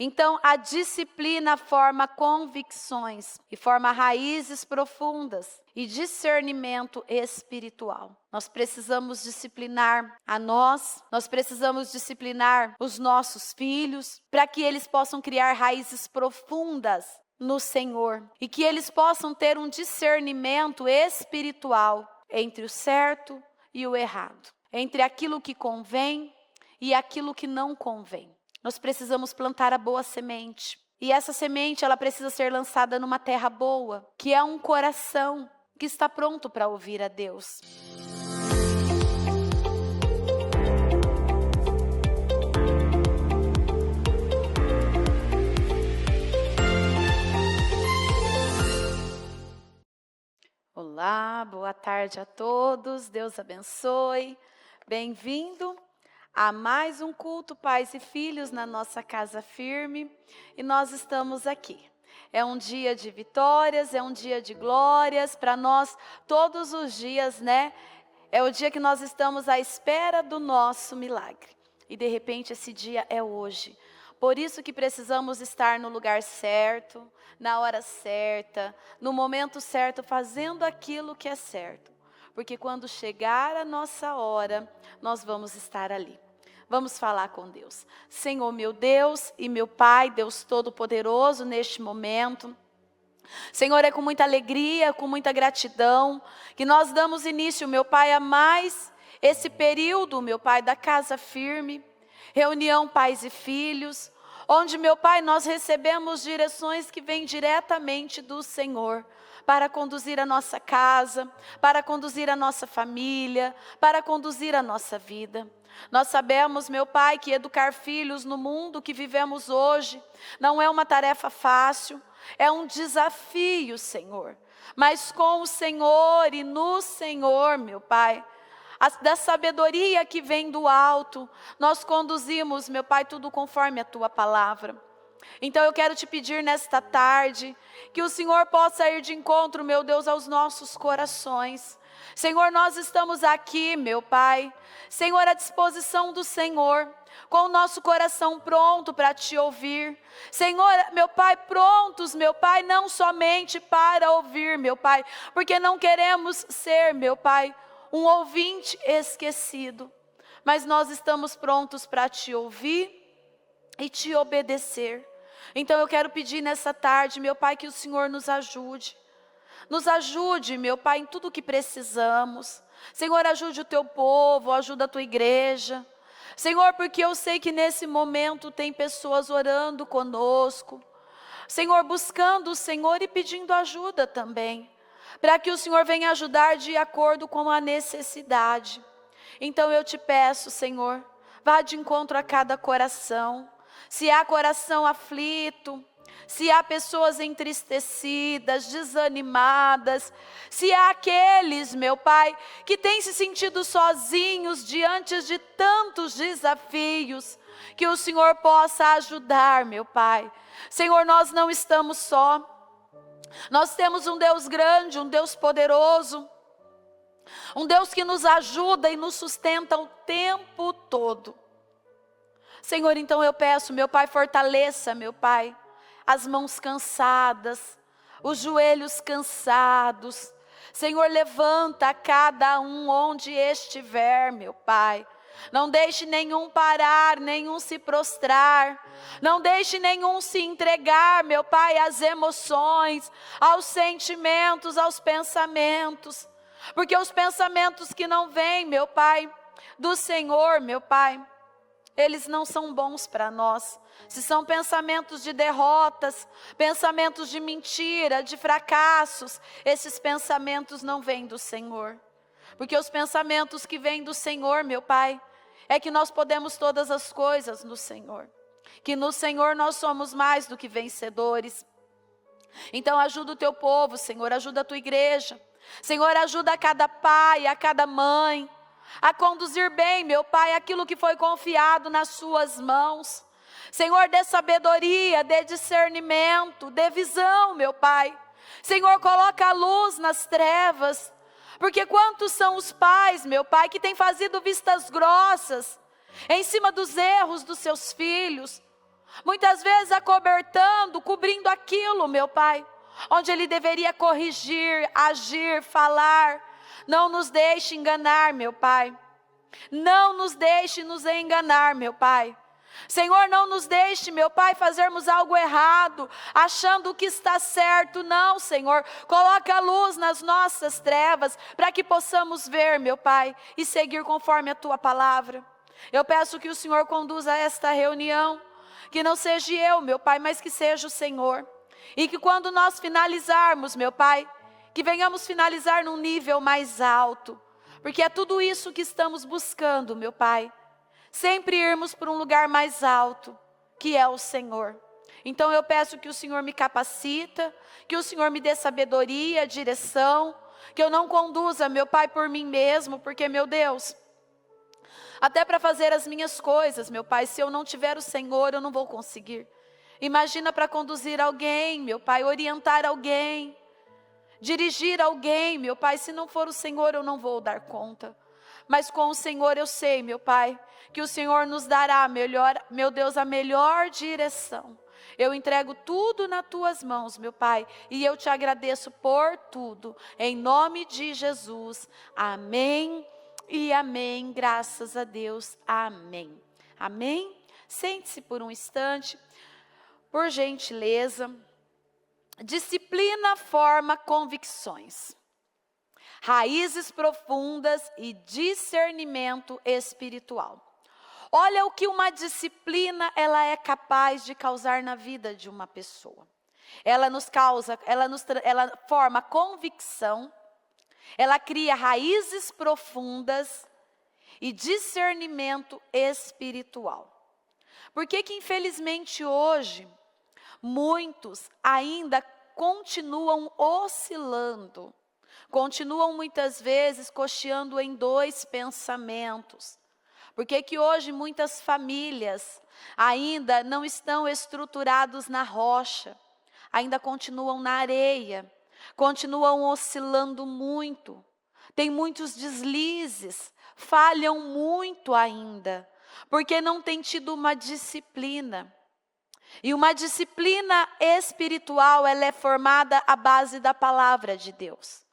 Então, a disciplina forma convicções e forma raízes profundas e discernimento espiritual. Nós precisamos disciplinar nós precisamos disciplinar os nossos filhos para que eles possam criar raízes profundas no Senhor e que eles possam ter um discernimento espiritual entre o certo e o errado, entre aquilo que convém e aquilo que não convém. Nós precisamos plantar a boa semente. E essa semente, ela precisa ser lançada numa terra boa, que é um coração que está pronto para ouvir a Deus. Olá, boa tarde a todos. Deus abençoe. Bem-vindo a mais um culto Pais e Filhos na nossa Casa Firme, e nós estamos aqui. É um dia de vitórias, é um dia de glórias para nós todos os dias, né? É o dia que nós estamos à espera do nosso milagre. E de repente esse dia é hoje. Por isso que precisamos estar no lugar certo, na hora certa, no momento certo, fazendo aquilo que é certo. Porque quando chegar a nossa hora, nós vamos estar ali. Vamos falar com Deus. Senhor, meu Deus e meu Pai, Deus Todo-Poderoso, neste momento. Senhor, é com muita alegria, com muita gratidão, que nós damos início, meu Pai, a mais esse período, meu Pai, da Casa Firme, reunião Pais e Filhos, onde, meu Pai, nós recebemos direções que vêm diretamente do Senhor, para conduzir a nossa casa, para conduzir a nossa família, para conduzir a nossa vida. Nós sabemos, meu Pai, que educar filhos no mundo que vivemos hoje não é uma tarefa fácil, é um desafio, Senhor. Mas com o Senhor e no Senhor, meu Pai, da sabedoria que vem do alto, nós conduzimos, meu Pai, tudo conforme a Tua palavra. Então eu quero te pedir nesta tarde, que o Senhor possa ir de encontro, meu Deus, aos nossos corações. Senhor, nós estamos aqui, meu Pai, Senhor, à disposição do Senhor, com o nosso coração pronto para te ouvir. Senhor, meu Pai, prontos, meu Pai, não somente para ouvir, meu Pai, porque não queremos ser, meu Pai, um ouvinte esquecido, mas nós estamos prontos para te ouvir e te obedecer. Então eu quero pedir nessa tarde, meu Pai, que o Senhor nos ajude. Nos ajude, meu Pai, em tudo que precisamos. Senhor, ajude o teu povo, ajuda a tua igreja. Senhor, porque eu sei que nesse momento tem pessoas orando conosco. Senhor, buscando o Senhor e pedindo ajuda também, para que o Senhor venha ajudar de acordo com a necessidade. Então eu te peço, Senhor, vá de encontro a cada coração. Se há coração aflito, se há pessoas entristecidas, desanimadas, se há aqueles, meu Pai, que têm se sentido sozinhos diante de tantos desafios, que o Senhor possa ajudar, meu Pai. Senhor, nós não estamos só, nós temos um Deus grande, um Deus poderoso, um Deus que nos ajuda e nos sustenta o tempo todo. Senhor, então eu peço, meu Pai, fortaleça, meu Pai, as mãos cansadas, os joelhos cansados. Senhor, levanta cada um onde estiver, meu Pai. Não deixe nenhum parar, nenhum se prostrar. Não deixe nenhum se entregar, meu Pai, às emoções, aos sentimentos, aos pensamentos. Porque os pensamentos que não vêm, meu Pai, do Senhor, meu Pai, eles não são bons para nós. Se são pensamentos de derrotas, pensamentos de mentira, de fracassos, esses pensamentos não vêm do Senhor. Porque os pensamentos que vêm do Senhor, meu Pai, é que nós podemos todas as coisas no Senhor. Que no Senhor nós somos mais do que vencedores. Então ajuda o teu povo, Senhor, ajuda a tua igreja. Senhor, ajuda a cada pai, a cada mãe, a conduzir bem, meu Pai, aquilo que foi confiado nas suas mãos. Senhor, dê sabedoria, dê discernimento, dê visão, meu Pai. Senhor, coloca a luz nas trevas, porque quantos são os pais, meu Pai, que têm fazido vistas grossas em cima dos erros dos seus filhos, Muitas vezes acobertando, cobrindo aquilo, meu Pai, onde Ele deveria corrigir, agir, falar. Não nos deixe enganar, meu Pai. Não nos deixe nos enganar, meu Pai. Senhor, não nos deixe, meu Pai, fazermos algo errado, achando que está certo. Não, Senhor, coloque a luz nas nossas trevas, para que possamos ver, meu Pai, e seguir conforme a Tua palavra. Eu peço que o Senhor conduza esta reunião, que não seja eu, meu Pai, mas que seja o Senhor. E que quando nós finalizarmos, meu Pai, que venhamos finalizar num nível mais alto, porque é tudo isso que estamos buscando, meu Pai. Sempre irmos para um lugar mais alto, que é o Senhor. Então eu peço que o Senhor me capacita, que o Senhor me dê sabedoria, direção, que eu não conduza, meu Pai, por mim mesmo, porque, meu Deus, até para fazer as minhas coisas, meu Pai, se eu não tiver o Senhor, eu não vou conseguir. Imagina para conduzir alguém, meu Pai, orientar alguém, dirigir alguém, meu Pai, se não for o Senhor, eu não vou dar conta. Mas com o Senhor eu sei, meu Pai, que o Senhor nos dará melhor, meu Deus, a melhor direção. Eu entrego tudo nas Tuas mãos, meu Pai, e eu Te agradeço por tudo. Em nome de Jesus, amém e amém. Graças a Deus, amém. Amém? Sente-se por um instante, por gentileza. Disciplina forma convicções, raízes profundas e discernimento espiritual. Olha o que uma disciplina ela é capaz de causar na vida de uma pessoa. Ela forma convicção, ela cria raízes profundas e discernimento espiritual. Por que infelizmente hoje muitos ainda continuam oscilando, continuam muitas vezes cocheando em dois pensamentos? Por que hoje muitas famílias ainda não estão estruturados na rocha, ainda continuam na areia, continuam oscilando muito, tem muitos deslizes, falham muito ainda, porque não tem tido uma disciplina. E uma disciplina espiritual, ela é formada à base da palavra de Deus.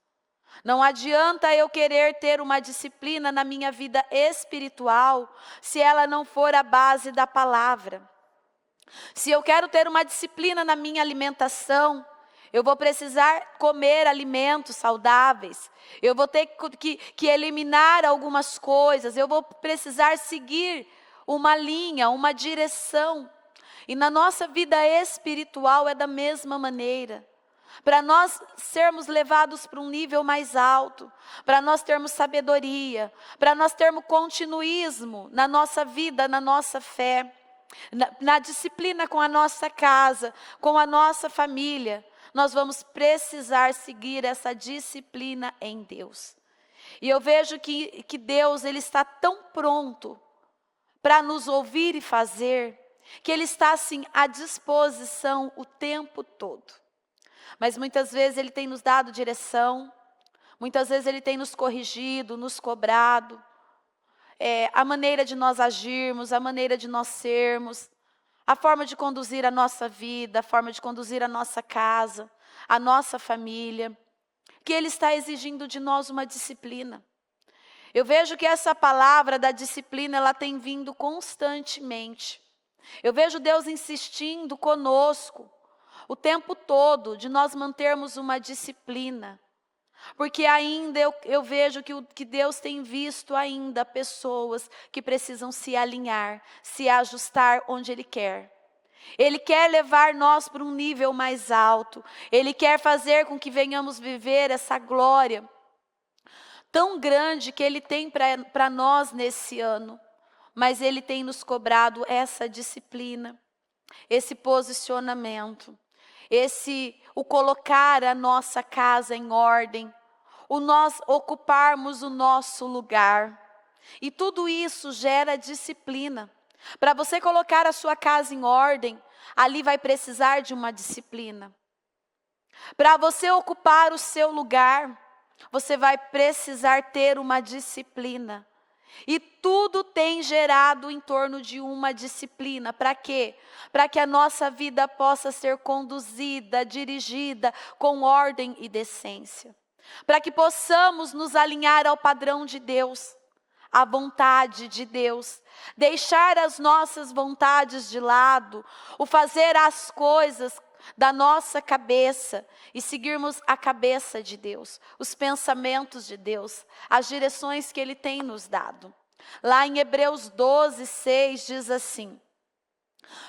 Não adianta eu querer ter uma disciplina na minha vida espiritual, se ela não for a base da palavra. Se eu quero ter uma disciplina na minha alimentação, eu vou precisar comer alimentos saudáveis. Eu vou ter que eliminar algumas coisas. Eu vou precisar seguir uma linha, uma direção. E na nossa vida espiritual é da mesma maneira. Para nós sermos levados para um nível mais alto, para nós termos sabedoria, para nós termos continuismo na nossa vida, na nossa fé, na disciplina com a nossa casa, com a nossa família, nós vamos precisar seguir essa disciplina em Deus. E eu vejo que Deus ele está tão pronto para nos ouvir e fazer, que Ele está assim à disposição o tempo todo. Mas muitas vezes Ele tem nos dado direção, muitas vezes Ele tem nos corrigido, nos cobrado. A maneira de nós agirmos, a maneira de nós sermos, a forma de conduzir a nossa vida, a forma de conduzir a nossa casa, a nossa família, que Ele está exigindo de nós uma disciplina. Eu vejo que essa palavra da disciplina, ela tem vindo constantemente. Eu vejo Deus insistindo conosco o tempo todo de nós mantermos uma disciplina. Porque ainda eu vejo que Deus tem visto ainda pessoas que precisam se alinhar, se ajustar onde Ele quer. Ele quer levar nós para um nível mais alto. Ele quer fazer com que venhamos viver essa glória tão grande que Ele tem para nós nesse ano. Mas Ele tem nos cobrado essa disciplina, esse posicionamento, o colocar a nossa casa em ordem, o nós ocuparmos o nosso lugar. E tudo isso gera disciplina. Para você colocar a sua casa em ordem, ali vai precisar de uma disciplina. Para você ocupar o seu lugar, você vai precisar ter uma disciplina. E tudo tem gerado em torno de uma disciplina. Para quê? Para que a nossa vida possa ser conduzida, dirigida com ordem e decência. Para que possamos nos alinhar ao padrão de Deus, à vontade de Deus. Deixar as nossas vontades de lado, o fazer as coisas da nossa cabeça e seguirmos a cabeça de Deus, os pensamentos de Deus, as direções que Ele tem nos dado. Lá em Hebreus 12, 6 diz assim: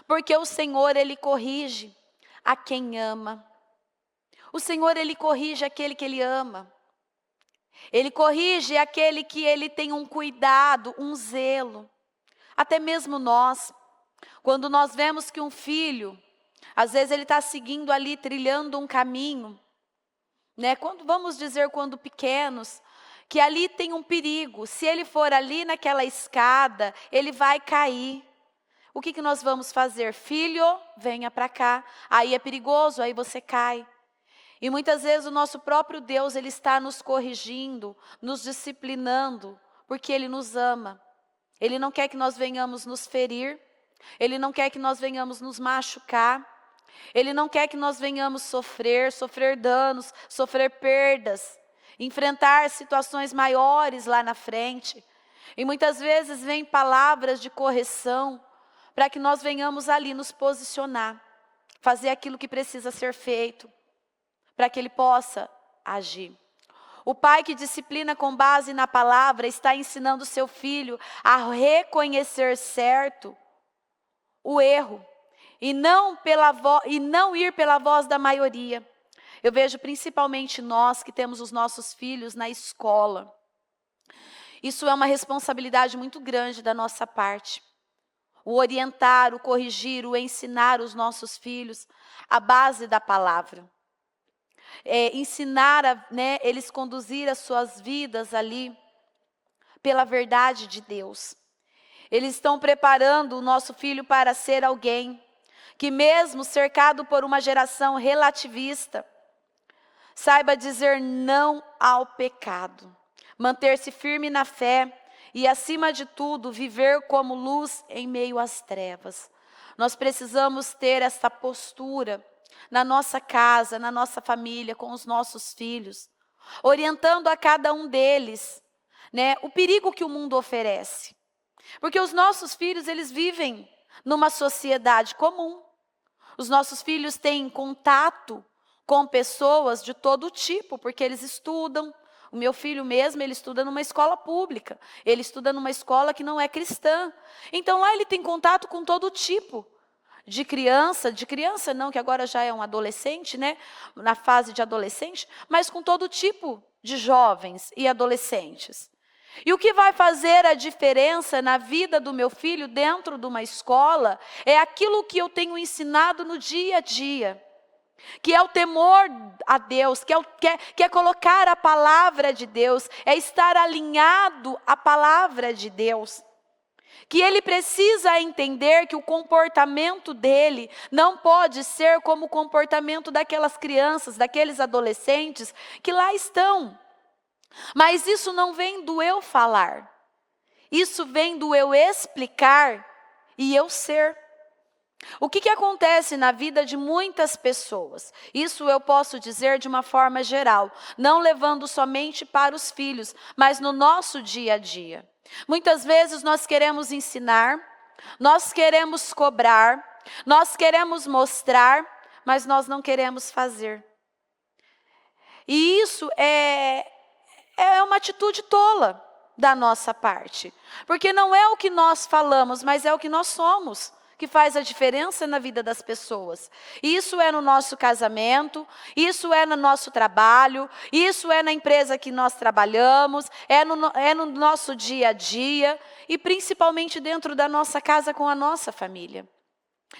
porque o Senhor, Ele corrige a quem ama. O Senhor, Ele corrige aquele que Ele ama. Ele corrige aquele que Ele tem um cuidado, um zelo. Até mesmo nós, quando nós vemos que um filho, às vezes ele está seguindo ali, trilhando um caminho, né? Quando pequenos, que ali tem um perigo. Se ele for ali naquela escada, ele vai cair. O que nós vamos fazer? Filho, venha para cá. Aí é perigoso, aí você cai. E muitas vezes o nosso próprio Deus, Ele está nos corrigindo, nos disciplinando, porque Ele nos ama. Ele não quer que nós venhamos nos ferir. Ele não quer que nós venhamos nos machucar. Ele não quer que nós venhamos sofrer danos, sofrer perdas, enfrentar situações maiores lá na frente. E muitas vezes vem palavras de correção para que nós venhamos ali nos posicionar, fazer aquilo que precisa ser feito, para que Ele possa agir. O pai que disciplina com base na palavra está ensinando seu filho a reconhecer certo o erro e não ir pela voz da maioria. Eu vejo principalmente nós que temos os nossos filhos na escola. Isso é uma responsabilidade muito grande da nossa parte. O orientar, o corrigir, o ensinar os nossos filhos a base da palavra. Ensinar eles conduzir as suas vidas ali pela verdade de Deus. Eles estão preparando o nosso filho para ser alguém que, mesmo cercado por uma geração relativista, saiba dizer não ao pecado, manter-se firme na fé e, acima de tudo, viver como luz em meio às trevas. Nós precisamos ter essa postura na nossa casa, na nossa família, com os nossos filhos, orientando a cada um deles, o perigo que o mundo oferece. Porque os nossos filhos, eles vivem numa sociedade comum. Os nossos filhos têm contato com pessoas de todo tipo, porque eles estudam. O meu filho mesmo, ele estuda numa escola pública. Ele estuda numa escola que não é cristã. Então lá ele tem contato com todo tipo de criança não, que agora já é um adolescente, na fase de adolescente, mas com todo tipo de jovens e adolescentes. E o que vai fazer a diferença na vida do meu filho dentro de uma escola é aquilo que eu tenho ensinado no dia a dia, que é o temor a Deus, que é colocar a palavra de Deus, é estar alinhado à palavra de Deus. Que ele precisa entender que o comportamento dele não pode ser como o comportamento daquelas crianças, daqueles adolescentes que lá estão. Mas isso não vem do eu falar. Isso vem do eu explicar e eu ser. O que acontece na vida de muitas pessoas? Isso eu posso dizer de uma forma geral, não levando somente para os filhos, mas no nosso dia a dia. Muitas vezes nós queremos ensinar, nós queremos cobrar, nós queremos mostrar, mas nós não queremos fazer. E isso é uma atitude tola da nossa parte. Porque não é o que nós falamos, mas é o que nós somos, que faz a diferença na vida das pessoas. Isso é no nosso casamento, isso é no nosso trabalho, isso é na empresa que nós trabalhamos, é no nosso dia a dia e principalmente dentro da nossa casa com a nossa família.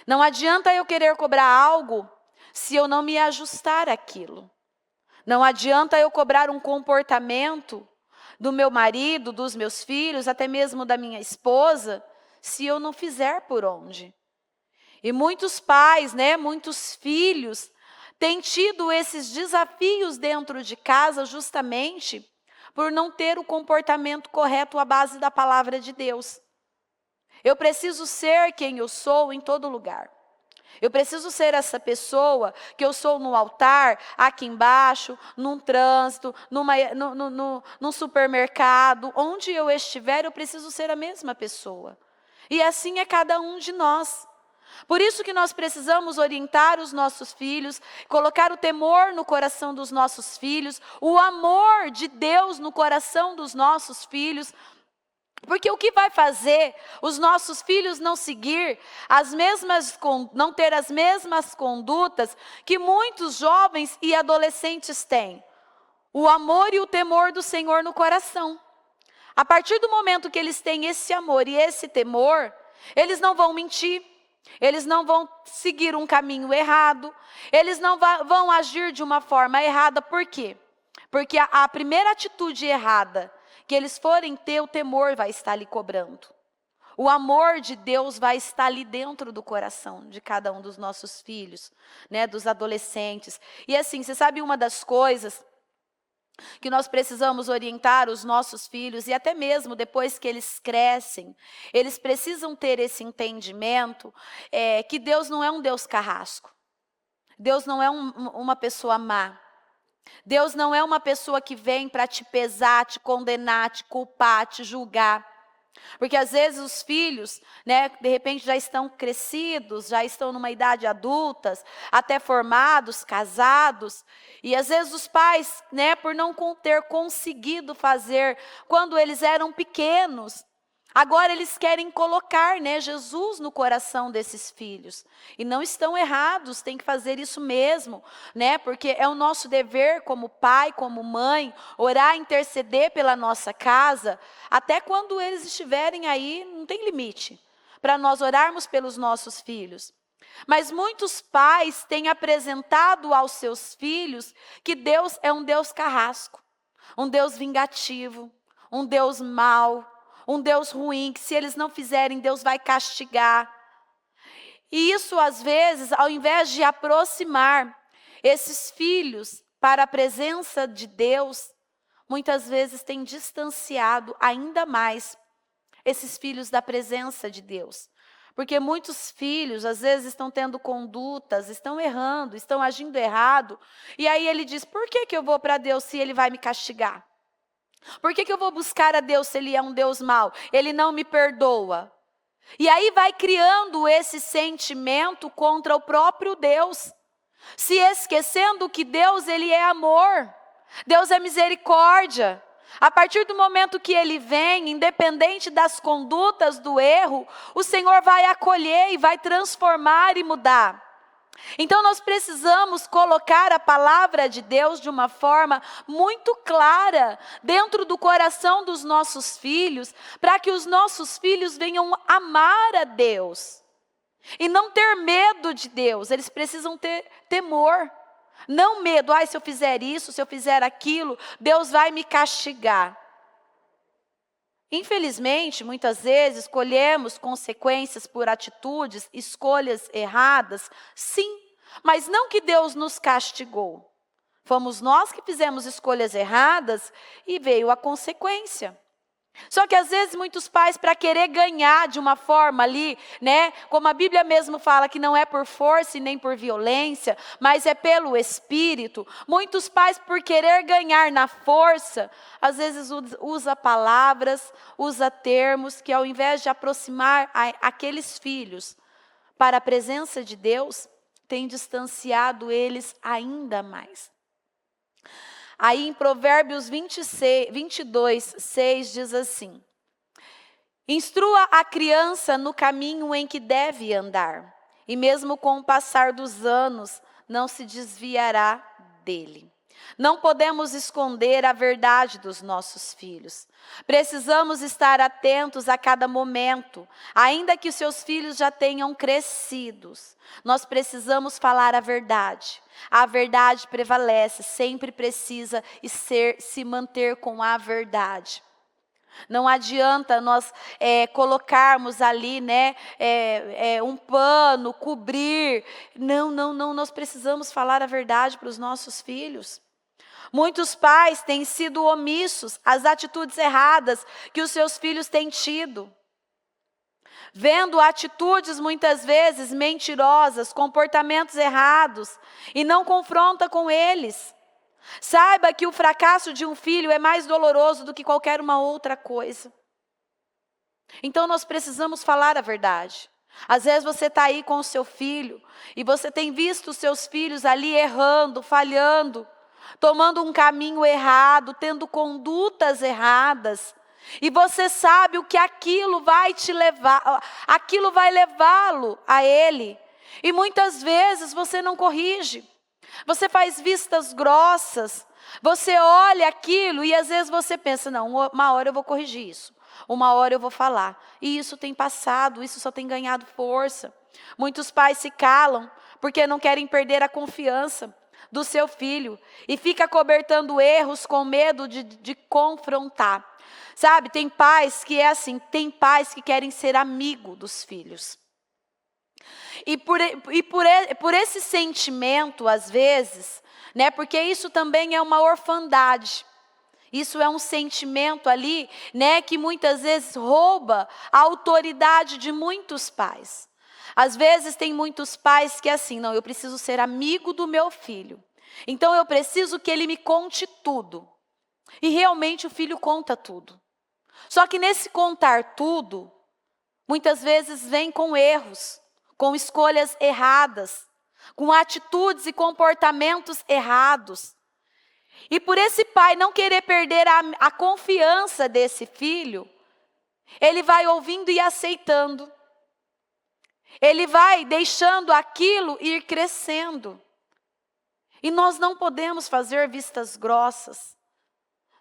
Não adianta eu querer cobrar algo se eu não me ajustar àquilo. Não adianta eu cobrar um comportamento do meu marido, dos meus filhos, até mesmo da minha esposa, se eu não fizer por onde. E muitos pais, muitos filhos, têm tido esses desafios dentro de casa justamente por não ter o comportamento correto à base da palavra de Deus. Eu preciso ser quem eu sou em todo lugar. Eu preciso ser essa pessoa que eu sou no altar, aqui embaixo, num trânsito, num supermercado, onde eu estiver, eu preciso ser a mesma pessoa. E assim é cada um de nós. Por isso que nós precisamos orientar os nossos filhos, colocar o temor no coração dos nossos filhos, o amor de Deus no coração dos nossos filhos. Porque o que vai fazer os nossos filhos não seguir não ter as mesmas condutas que muitos jovens e adolescentes têm? O amor e o temor do Senhor no coração. A partir do momento que eles têm esse amor e esse temor, eles não vão mentir, eles não vão seguir um caminho errado, eles não vão agir de uma forma errada. Por quê? Porque a primeira atitude errada que eles forem ter, o temor vai estar ali cobrando. O amor de Deus vai estar ali dentro do coração de cada um dos nossos filhos, né, dos adolescentes. E assim, você sabe uma das coisas que nós precisamos orientar os nossos filhos, e até mesmo depois que eles crescem, eles precisam ter esse entendimento, que Deus não é um Deus carrasco. Deus não é uma pessoa má. Deus não é uma pessoa que vem para te pesar, te condenar, te culpar, te julgar. Porque às vezes os filhos, né, de repente já estão crescidos, já estão numa idade adulta, até formados, casados. E às vezes os pais, né, por não ter conseguido fazer quando eles eram pequenos, agora eles querem colocar, né, Jesus no coração desses filhos. E não estão errados, tem que fazer isso mesmo, né? Porque é o nosso dever como pai, como mãe, orar, interceder pela nossa casa, até quando eles estiverem aí, não tem limite, para nós orarmos pelos nossos filhos. Mas muitos pais têm apresentado aos seus filhos que Deus é um Deus carrasco, um Deus vingativo, um Deus mau, um Deus ruim, que se eles não fizerem, Deus vai castigar. E isso, às vezes, ao invés de aproximar esses filhos para a presença de Deus, muitas vezes tem distanciado ainda mais esses filhos da presença de Deus. Porque muitos filhos, às vezes, estão tendo condutas, estão errando, estão agindo errado. E aí ele diz, por que eu vou para Deus se Ele vai me castigar? Por que eu vou buscar a Deus se Ele é um Deus mau? Ele não me perdoa. E aí vai criando esse sentimento contra o próprio Deus, se esquecendo que Deus, Ele é amor, Deus é misericórdia. A partir do momento que Ele vem, independente das condutas do erro, o Senhor vai acolher e vai transformar e mudar. Então nós precisamos colocar a palavra de Deus de uma forma muito clara dentro do coração dos nossos filhos, para que os nossos filhos venham amar a Deus e não ter medo de Deus. Eles precisam ter temor, não medo. Se eu fizer isso, se eu fizer aquilo, Deus vai me castigar. Infelizmente, muitas vezes, colhemos consequências por atitudes, escolhas erradas, sim, mas não que Deus nos castigou. Fomos nós que fizemos escolhas erradas e veio a consequência. Só que às vezes muitos pais, para querer ganhar de uma forma ali, né, como a Bíblia mesmo fala que não é por força e nem por violência, mas é pelo Espírito, muitos pais, por querer ganhar na força, às vezes usa palavras, usa termos que ao invés de aproximar aqueles filhos para a presença de Deus, tem distanciado eles ainda mais. Aí em Provérbios 22, 6 diz assim: instrua a criança no caminho em que deve andar, e mesmo com o passar dos anos, não se desviará dele. Não podemos esconder a verdade dos nossos filhos. Precisamos estar atentos a cada momento, ainda que os seus filhos já tenham crescidos. Nós precisamos falar a verdade. A verdade prevalece, sempre precisa se manter com a verdade. Não adianta nós colocarmos ali, né, um pano, cobrir. Não, nós precisamos falar a verdade para os nossos filhos. Muitos pais têm sido omissos às atitudes erradas que os seus filhos têm tido. Vendo atitudes muitas vezes mentirosas, comportamentos errados, e não confronta com eles. Saiba que o fracasso de um filho é mais doloroso do que qualquer uma outra coisa. Então nós precisamos falar a verdade. Às vezes você está aí com o seu filho, e você tem visto os seus filhos ali errando, falhando, tomando um caminho errado, tendo condutas erradas. E você sabe o que aquilo vai te levar, aquilo vai levá-lo a ele. E muitas vezes você não corrige. Você faz vistas grossas. Você olha aquilo e às vezes você pensa, não, uma hora eu vou corrigir isso. Uma hora eu vou falar. E isso tem passado, isso só tem ganhado força. Muitos pais se calam porque não querem perder a confiança do seu filho. E fica cobertando erros com medo de confrontar. Sabe, tem pais que é assim, tem pais que querem ser amigo dos filhos. E por esse sentimento, às vezes, né, porque isso também é uma orfandade. Isso é um sentimento ali, né, que muitas vezes rouba a autoridade de muitos pais. Às vezes tem muitos pais que é assim, não, eu preciso ser amigo do meu filho. Então eu preciso que ele me conte tudo. E realmente o filho conta tudo. Só que nesse contar tudo, muitas vezes vem com erros, com escolhas erradas, com atitudes e comportamentos errados. E por esse pai não querer perder a confiança desse filho, ele vai ouvindo e aceitando. Ele vai deixando aquilo ir crescendo. E nós não podemos fazer vistas grossas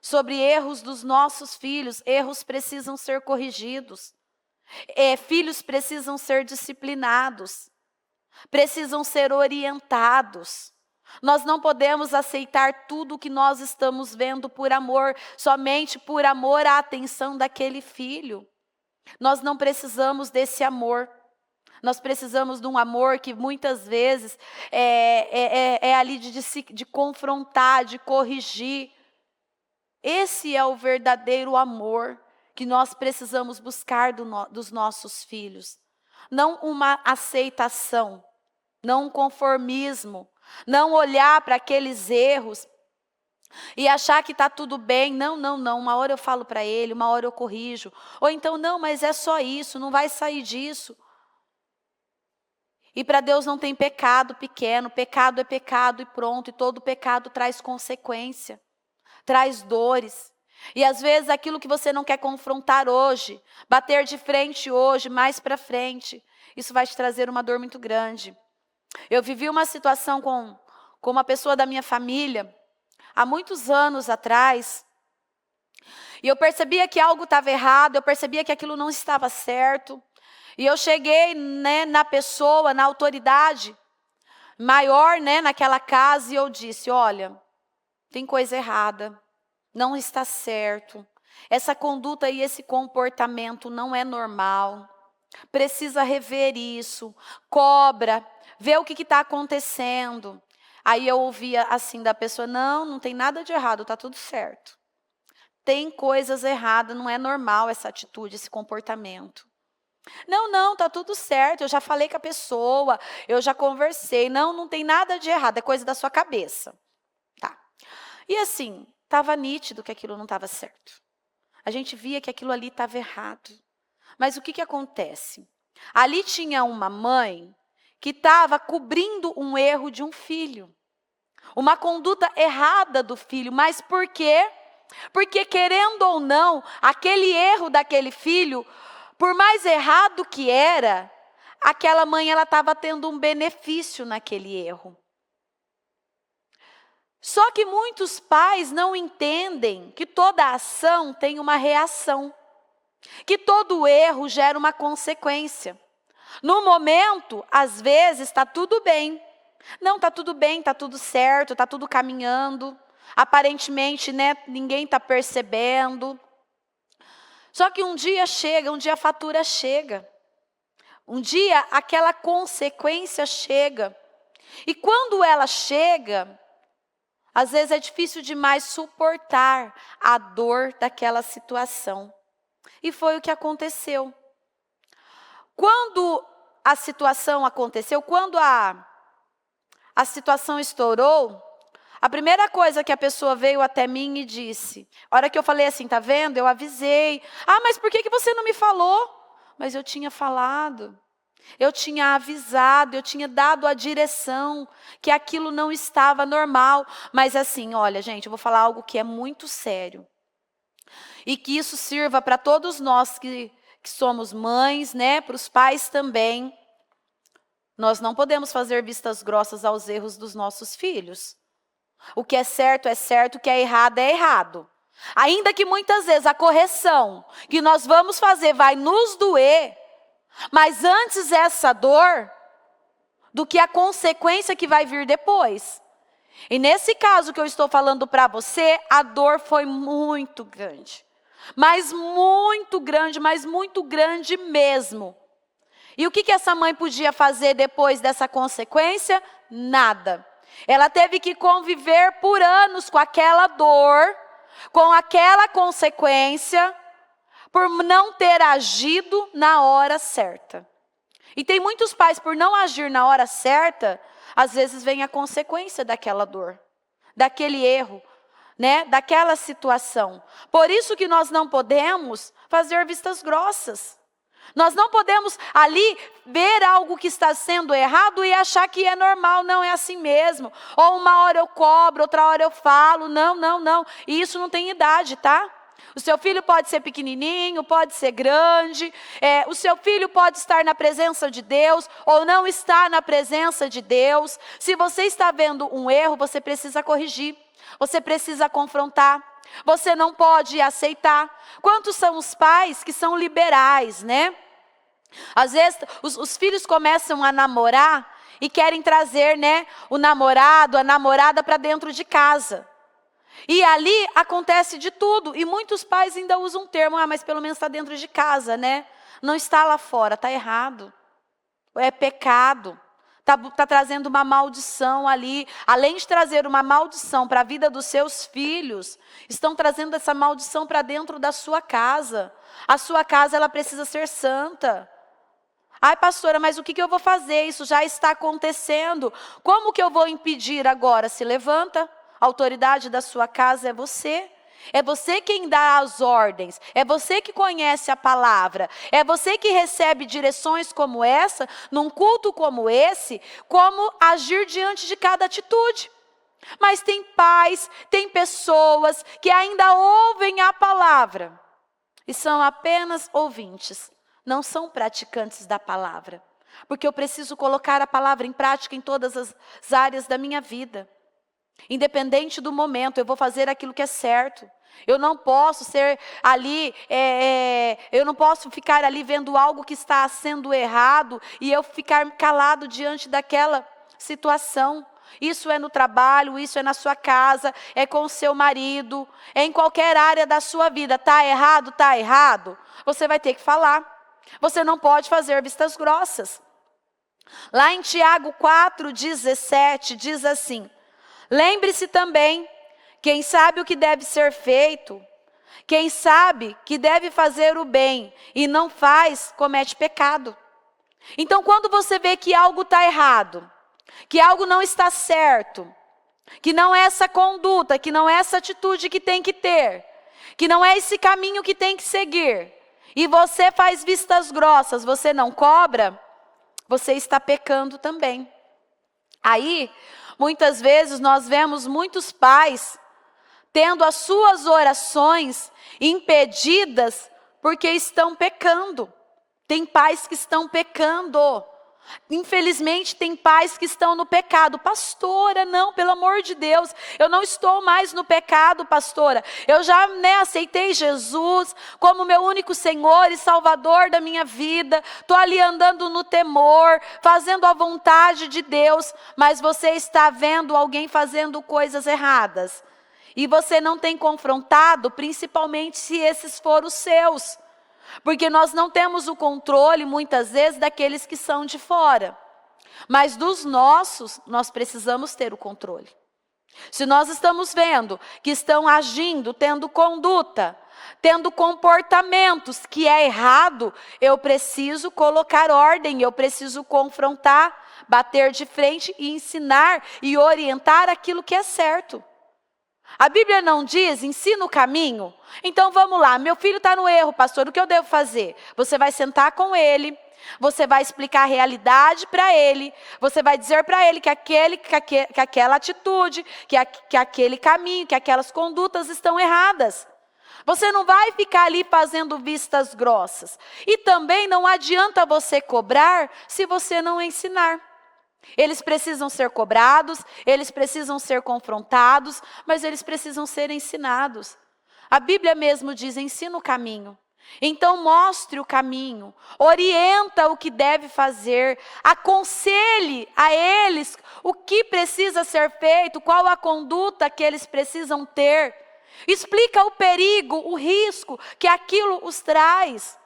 sobre erros dos nossos filhos. Erros precisam ser corrigidos. Filhos precisam ser disciplinados. Precisam ser orientados. Nós não podemos aceitar tudo o que nós estamos vendo por amor, somente por amor à atenção daquele filho. Nós não precisamos desse amor. Nós precisamos de um amor que muitas vezes é ali de confrontar, de corrigir. Esse é o verdadeiro amor que nós precisamos buscar dos nossos filhos. Não uma aceitação, não um conformismo, não olhar para aqueles erros e achar que está tudo bem. Não, uma hora eu falo para ele, uma hora eu corrijo. Ou então, não, mas é só isso, não vai sair disso. E para Deus não tem pecado pequeno, pecado é pecado e pronto. E todo pecado traz consequência, traz dores. E às vezes aquilo que você não quer confrontar hoje, bater de frente hoje, mais para frente, isso vai te trazer uma dor muito grande. Eu vivi uma situação com uma pessoa da minha família, há muitos anos atrás, e eu percebia que algo estava errado, eu percebia que aquilo não estava certo, e eu cheguei, né, na pessoa, na autoridade maior, né, naquela casa, e eu disse, olha, tem coisa errada, não está certo, essa conduta e esse comportamento não é normal, precisa rever isso, cobra, vê o que está acontecendo. Aí eu ouvia assim da pessoa, não tem nada de errado, está tudo certo. Tem coisas erradas, não é normal essa atitude, esse comportamento. Não, está tudo certo, eu já falei com a pessoa, eu já conversei, não tem nada de errado, é coisa da sua cabeça. Tá. E assim, estava nítido que aquilo não estava certo. A gente via que aquilo ali estava errado. Mas o que acontece? Ali tinha uma mãe que estava cobrindo um erro de um filho. Uma conduta errada do filho. Mas por quê? Porque querendo ou não, aquele erro daquele filho, por mais errado que era, aquela mãe ela estava tendo um benefício naquele erro. Só que muitos pais não entendem que toda ação tem uma reação. Que todo erro gera uma consequência. No momento, às vezes, está tudo bem. Não, está tudo bem, está tudo certo, está tudo caminhando. Aparentemente, né, ninguém está percebendo. Só que um dia a fatura chega. Um dia aquela consequência chega. E quando ela chega, Às vezes é difícil demais suportar a dor daquela situação. E foi o que aconteceu. Quando a situação aconteceu, quando a situação estourou, a primeira coisa que a pessoa veio até mim e disse, a hora que eu falei assim, tá vendo? Eu avisei. Ah, mas por que você não me falou? Mas eu tinha falado, eu tinha avisado, eu tinha dado a direção, que aquilo não estava normal. Mas assim, olha gente, eu vou falar algo que é muito sério. E que isso sirva para todos nós que somos mães, né? Para os pais também. Nós não podemos fazer vistas grossas aos erros dos nossos filhos. O que é certo, o que é errado. Ainda que muitas vezes a correção que nós vamos fazer vai nos doer, mas antes essa dor do que a consequência que vai vir depois. E nesse caso que eu estou falando para você, a dor foi muito grande. Mas muito grande mesmo. E o que essa mãe podia fazer depois dessa consequência? Nada. Ela teve que conviver por anos com aquela dor, com aquela consequência, por não ter agido na hora certa. E tem muitos pais, por não agir na hora certa, às vezes vem a consequência daquela dor, daquele erro, né, daquela situação. Por isso que nós não podemos fazer vistas grossas. Nós não podemos ali ver algo que está sendo errado e achar que é normal, não é assim mesmo. Ou uma hora eu cobro, outra hora eu falo, não. E isso não tem idade, tá? O seu filho pode ser pequenininho, pode ser grande. O seu filho pode estar na presença de Deus ou não estar na presença de Deus. Se você está vendo um erro, você precisa corrigir. Você precisa confrontar. Você não pode aceitar. Quantos são os pais que são liberais, né? Às vezes os filhos começam a namorar e querem trazer, né, o namorado, a namorada para dentro de casa. E ali acontece de tudo. E muitos pais ainda usam um termo, mas pelo menos está dentro de casa, né? Não está lá fora, está errado. É pecado. Está trazendo uma maldição ali. Além de trazer uma maldição para a vida dos seus filhos, estão trazendo essa maldição para dentro da sua casa. A sua casa, ela precisa ser santa. Ai, pastora, mas o que eu vou fazer? Isso já está acontecendo. Como que eu vou impedir agora? Se levanta. A autoridade da sua casa é você. É você quem dá as ordens, é você que conhece a palavra, é você que recebe direções como essa, num culto como esse, como agir diante de cada atitude. Mas tem pais, tem pessoas que ainda ouvem a palavra e são apenas ouvintes, não são praticantes da palavra. Porque eu preciso colocar a palavra em prática em todas as áreas da minha vida. Independente do momento, eu vou fazer aquilo que é certo. Eu não posso ser ali, eu não posso ficar ali vendo algo que está sendo errado e eu ficar calado diante daquela situação. Isso é no trabalho, isso é na sua casa, é com o seu marido, é em qualquer área da sua vida. Está errado, está errado. Você vai ter que falar. Você não pode fazer vistas grossas. Lá em Tiago 4:17 diz assim: lembre-se também, quem sabe o que deve ser feito, quem sabe que deve fazer o bem e não faz, comete pecado. Então, quando você vê que algo está errado, que algo não está certo, que não é essa conduta, que não é essa atitude que tem que ter, que não é esse caminho que tem que seguir, e você faz vistas grossas, você não cobra, você está pecando também. Aí, muitas vezes nós vemos muitos pais tendo as suas orações impedidas porque estão pecando. Tem pais que estão pecando. Infelizmente tem pais que estão no pecado. Pastora, não, pelo amor de Deus, eu não estou mais no pecado, pastora. Eu já aceitei Jesus como meu único Senhor e Salvador da minha vida. Estou ali andando no temor, fazendo a vontade de Deus. Mas você está vendo alguém fazendo coisas erradas. E você não tem confrontado, principalmente se esses foram os seus. Porque nós não temos o controle, muitas vezes, daqueles que são de fora. Mas dos nossos, nós precisamos ter o controle. Se nós estamos vendo que estão agindo, tendo conduta, tendo comportamentos que é errado, eu preciso colocar ordem, eu preciso confrontar, bater de frente e ensinar e orientar aquilo que é certo. A Bíblia não diz, ensina o caminho? Então vamos lá, meu filho está no erro, pastor, o que eu devo fazer? Você vai sentar com ele, você vai explicar a realidade para ele, você vai dizer para ele que aquela atitude, que aquele caminho, que aquelas condutas estão erradas. Você não vai ficar ali fazendo vistas grossas. E também não adianta você cobrar se você não ensinar. Eles precisam ser cobrados, eles precisam ser confrontados, mas eles precisam ser ensinados. A Bíblia mesmo diz, ensina o caminho. Então mostre o caminho, orienta o que deve fazer, aconselhe a eles o que precisa ser feito, qual a conduta que eles precisam ter. Explica o perigo, o risco que aquilo os traz.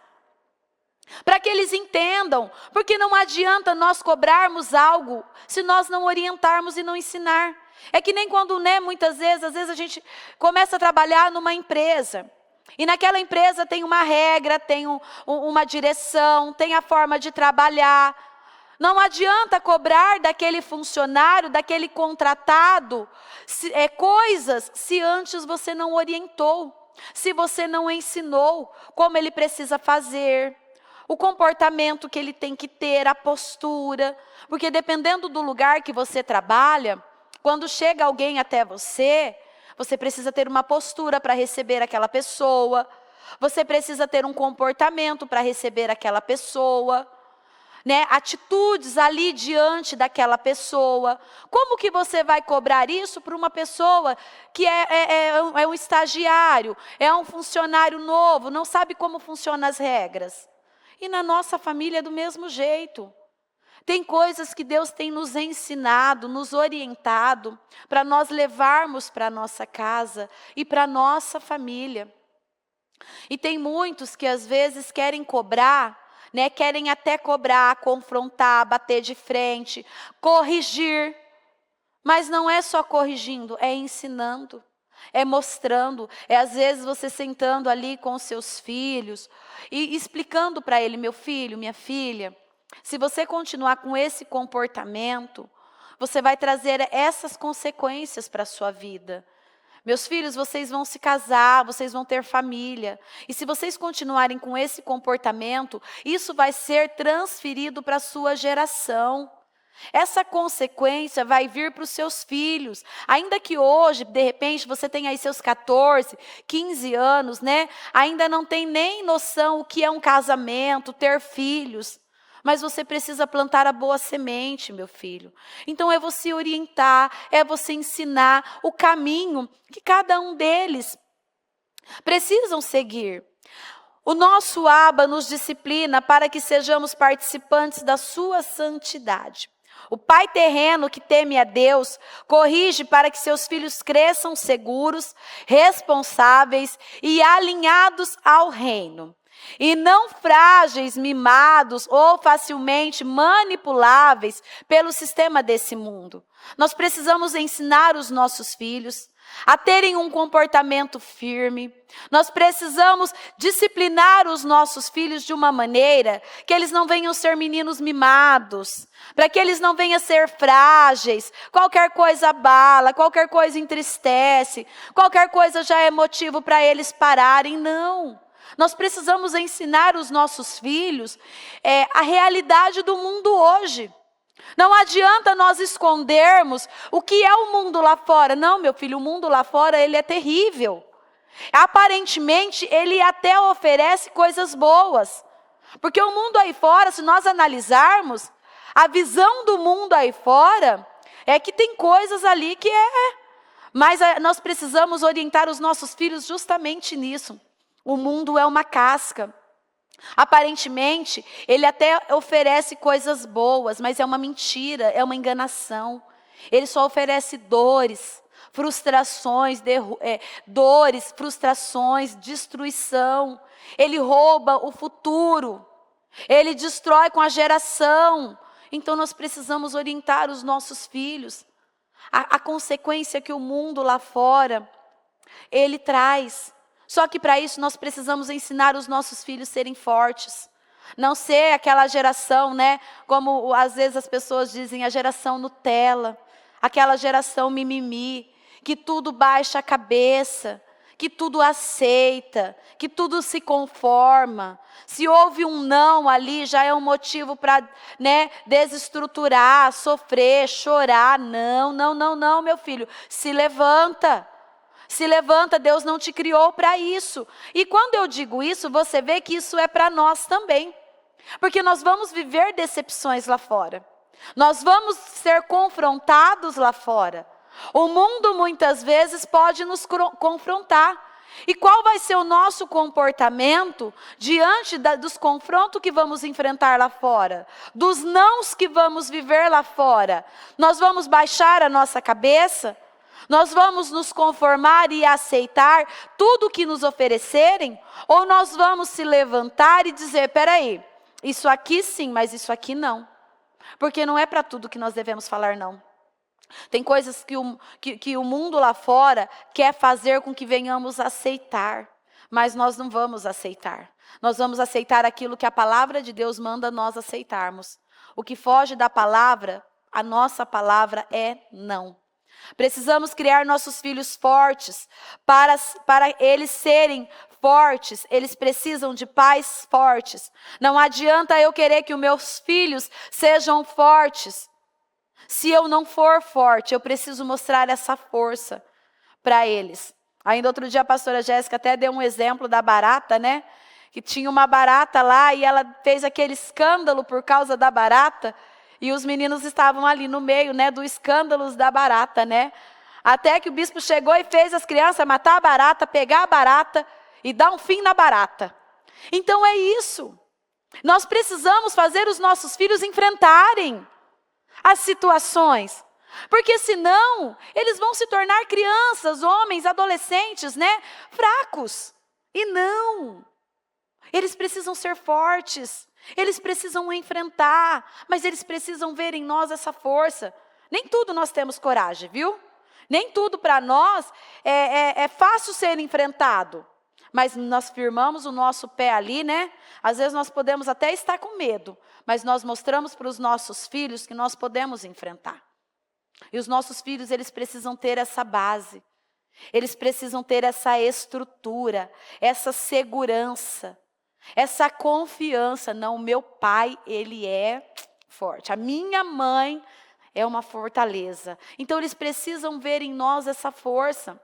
Para que eles entendam, porque não adianta nós cobrarmos algo se nós não orientarmos e não ensinar. É que nem quando, muitas vezes, às vezes a gente começa a trabalhar numa empresa. E naquela empresa tem uma regra, tem uma direção, tem a forma de trabalhar. Não adianta cobrar daquele funcionário, daquele contratado, coisas se antes você não orientou, se você não ensinou como ele precisa fazer, o comportamento que ele tem que ter, a postura. Porque dependendo do lugar que você trabalha, quando chega alguém até você, você precisa ter uma postura para receber aquela pessoa. Você precisa ter um comportamento para receber aquela pessoa. Atitudes ali diante daquela pessoa. Como que você vai cobrar isso para uma pessoa que é um estagiário, é um funcionário novo, não sabe como funcionam as regras? E na nossa família é do mesmo jeito. Tem coisas que Deus tem nos ensinado, nos orientado, para nós levarmos para a nossa casa e para a nossa família. E tem muitos que às vezes querem cobrar, querem até cobrar, confrontar, bater de frente, corrigir. Mas não é só corrigindo, é ensinando. É mostrando, é às vezes você sentando ali com os seus filhos e explicando para ele, meu filho, minha filha, se você continuar com esse comportamento, você vai trazer essas consequências para a sua vida. Meus filhos, vocês vão se casar, vocês vão ter família. E se vocês continuarem com esse comportamento, isso vai ser transferido para a sua geração. Essa consequência vai vir para os seus filhos. Ainda que hoje, de repente, você tenha aí seus 14, 15 anos, ainda não tem nem noção o que é um casamento, ter filhos. Mas você precisa plantar a boa semente, meu filho. Então é você orientar, é você ensinar o caminho que cada um deles precisam seguir. O nosso Abba nos disciplina para que sejamos participantes da sua santidade. O pai terreno que teme a Deus corrige para que seus filhos cresçam seguros, responsáveis e alinhados ao reino. E não frágeis, mimados ou facilmente manipuláveis pelo sistema desse mundo. Nós precisamos ensinar os nossos filhos a terem um comportamento firme. Nós precisamos disciplinar os nossos filhos de uma maneira que eles não venham ser meninos mimados, para que eles não venham ser frágeis. Qualquer coisa abala, qualquer coisa entristece, qualquer coisa já é motivo para eles pararem. Não. Nós precisamos ensinar os nossos filhos a realidade do mundo hoje. Não adianta nós escondermos o que é o mundo lá fora. Não, meu filho, o mundo lá fora, ele é terrível. Aparentemente, ele até oferece coisas boas. Porque o mundo aí fora, se nós analisarmos, a visão do mundo aí fora é que tem coisas ali que Mas nós precisamos orientar os nossos filhos justamente nisso. O mundo é uma casca. Aparentemente, ele até oferece coisas boas, mas é uma mentira, é uma enganação. Ele só oferece dores, frustrações, destruição. Ele rouba o futuro. Ele destrói com a geração. Então nós precisamos orientar os nossos filhos a consequência que o mundo lá fora, ele traz. Só que para isso nós precisamos ensinar os nossos filhos a serem fortes. Não ser aquela geração, né? Como às vezes as pessoas dizem, a geração Nutella. Aquela geração mimimi, que tudo baixa a cabeça, que tudo aceita, que tudo se conforma. Se houve um não ali, já é um motivo para, né, desestruturar, sofrer, chorar. Não, não, não, não, meu filho. Se levanta. Se levanta, Deus não te criou para isso. E quando eu digo isso, você vê que isso é para nós também. Porque nós vamos viver decepções lá fora. Nós vamos ser confrontados lá fora. O mundo muitas vezes pode nos confrontar. E qual vai ser o nosso comportamento diante dos confrontos que vamos enfrentar lá fora? Dos nãos que vamos viver lá fora? Nós vamos baixar a nossa cabeça? Nós vamos nos conformar e aceitar tudo o que nos oferecerem? Ou nós vamos se levantar e dizer, peraí, isso aqui sim, mas isso aqui não. Porque não é para tudo que nós devemos falar não. Tem coisas que o mundo lá fora quer fazer com que venhamos aceitar. Mas nós não vamos aceitar. Nós vamos aceitar aquilo que a palavra de Deus manda nós aceitarmos. O que foge da palavra, a nossa palavra é não. Precisamos criar nossos filhos fortes. Para eles serem fortes, eles precisam de pais fortes. Não adianta eu querer que os meus filhos sejam fortes. Se eu não for forte, eu preciso mostrar essa força para eles. Ainda outro dia a pastora Jéssica até deu um exemplo da barata, né? Que tinha uma barata lá e ela fez aquele escândalo por causa da barata. E os meninos estavam ali no meio, né, dos escândalos da barata, né? Até que o bispo chegou e fez as crianças matar a barata, pegar a barata e dar um fim na barata. Então é isso. Nós precisamos fazer os nossos filhos enfrentarem as situações. Porque senão, eles vão se tornar crianças, homens, adolescentes, né? Fracos. E não. Eles precisam ser fortes. Eles precisam enfrentar. Mas eles precisam ver em nós essa força. Nem tudo nós temos coragem, viu? Nem tudo para nós é fácil ser enfrentado. Mas nós firmamos o nosso pé ali, né? Às vezes nós podemos até estar com medo. Mas nós mostramos para os nossos filhos que nós podemos enfrentar. E os nossos filhos, eles precisam ter essa base. Eles precisam ter essa estrutura, essa segurança, essa confiança. Não, meu pai, ele é forte. A minha mãe é uma fortaleza. Então, eles precisam ver em nós essa força,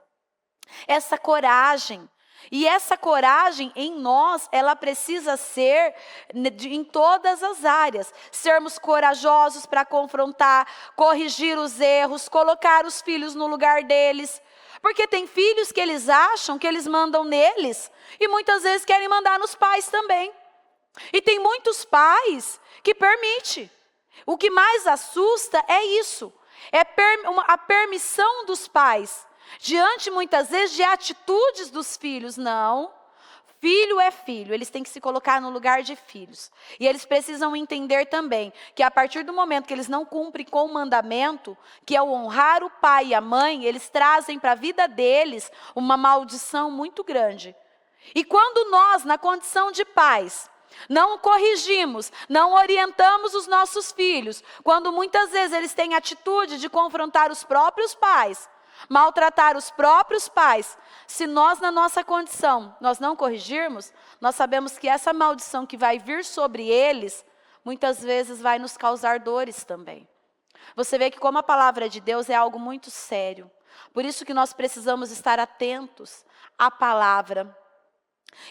essa coragem. E essa coragem em nós, ela precisa ser em todas as áreas. Sermos corajosos para confrontar, corrigir os erros, colocar os filhos no lugar deles. Porque tem filhos que eles acham que eles mandam neles e muitas vezes querem mandar nos pais também. E tem muitos pais que permitem. O que mais assusta é isso. É a permissão dos pais. Diante, muitas vezes, de atitudes dos filhos. Não, filho é filho, eles têm que se colocar no lugar de filhos. E eles precisam entender também que a partir do momento que eles não cumprem com o mandamento, que é o honrar o pai e a mãe, eles trazem para a vida deles uma maldição muito grande. E quando nós, na condição de pais, não corrigimos, não orientamos os nossos filhos, quando muitas vezes eles têm atitude de confrontar os próprios pais, maltratar os próprios pais, se nós na nossa condição, nós não corrigirmos, nós sabemos que essa maldição que vai vir sobre eles, muitas vezes vai nos causar dores também. Você vê que como a palavra de Deus é algo muito sério, por isso que nós precisamos estar atentos à palavra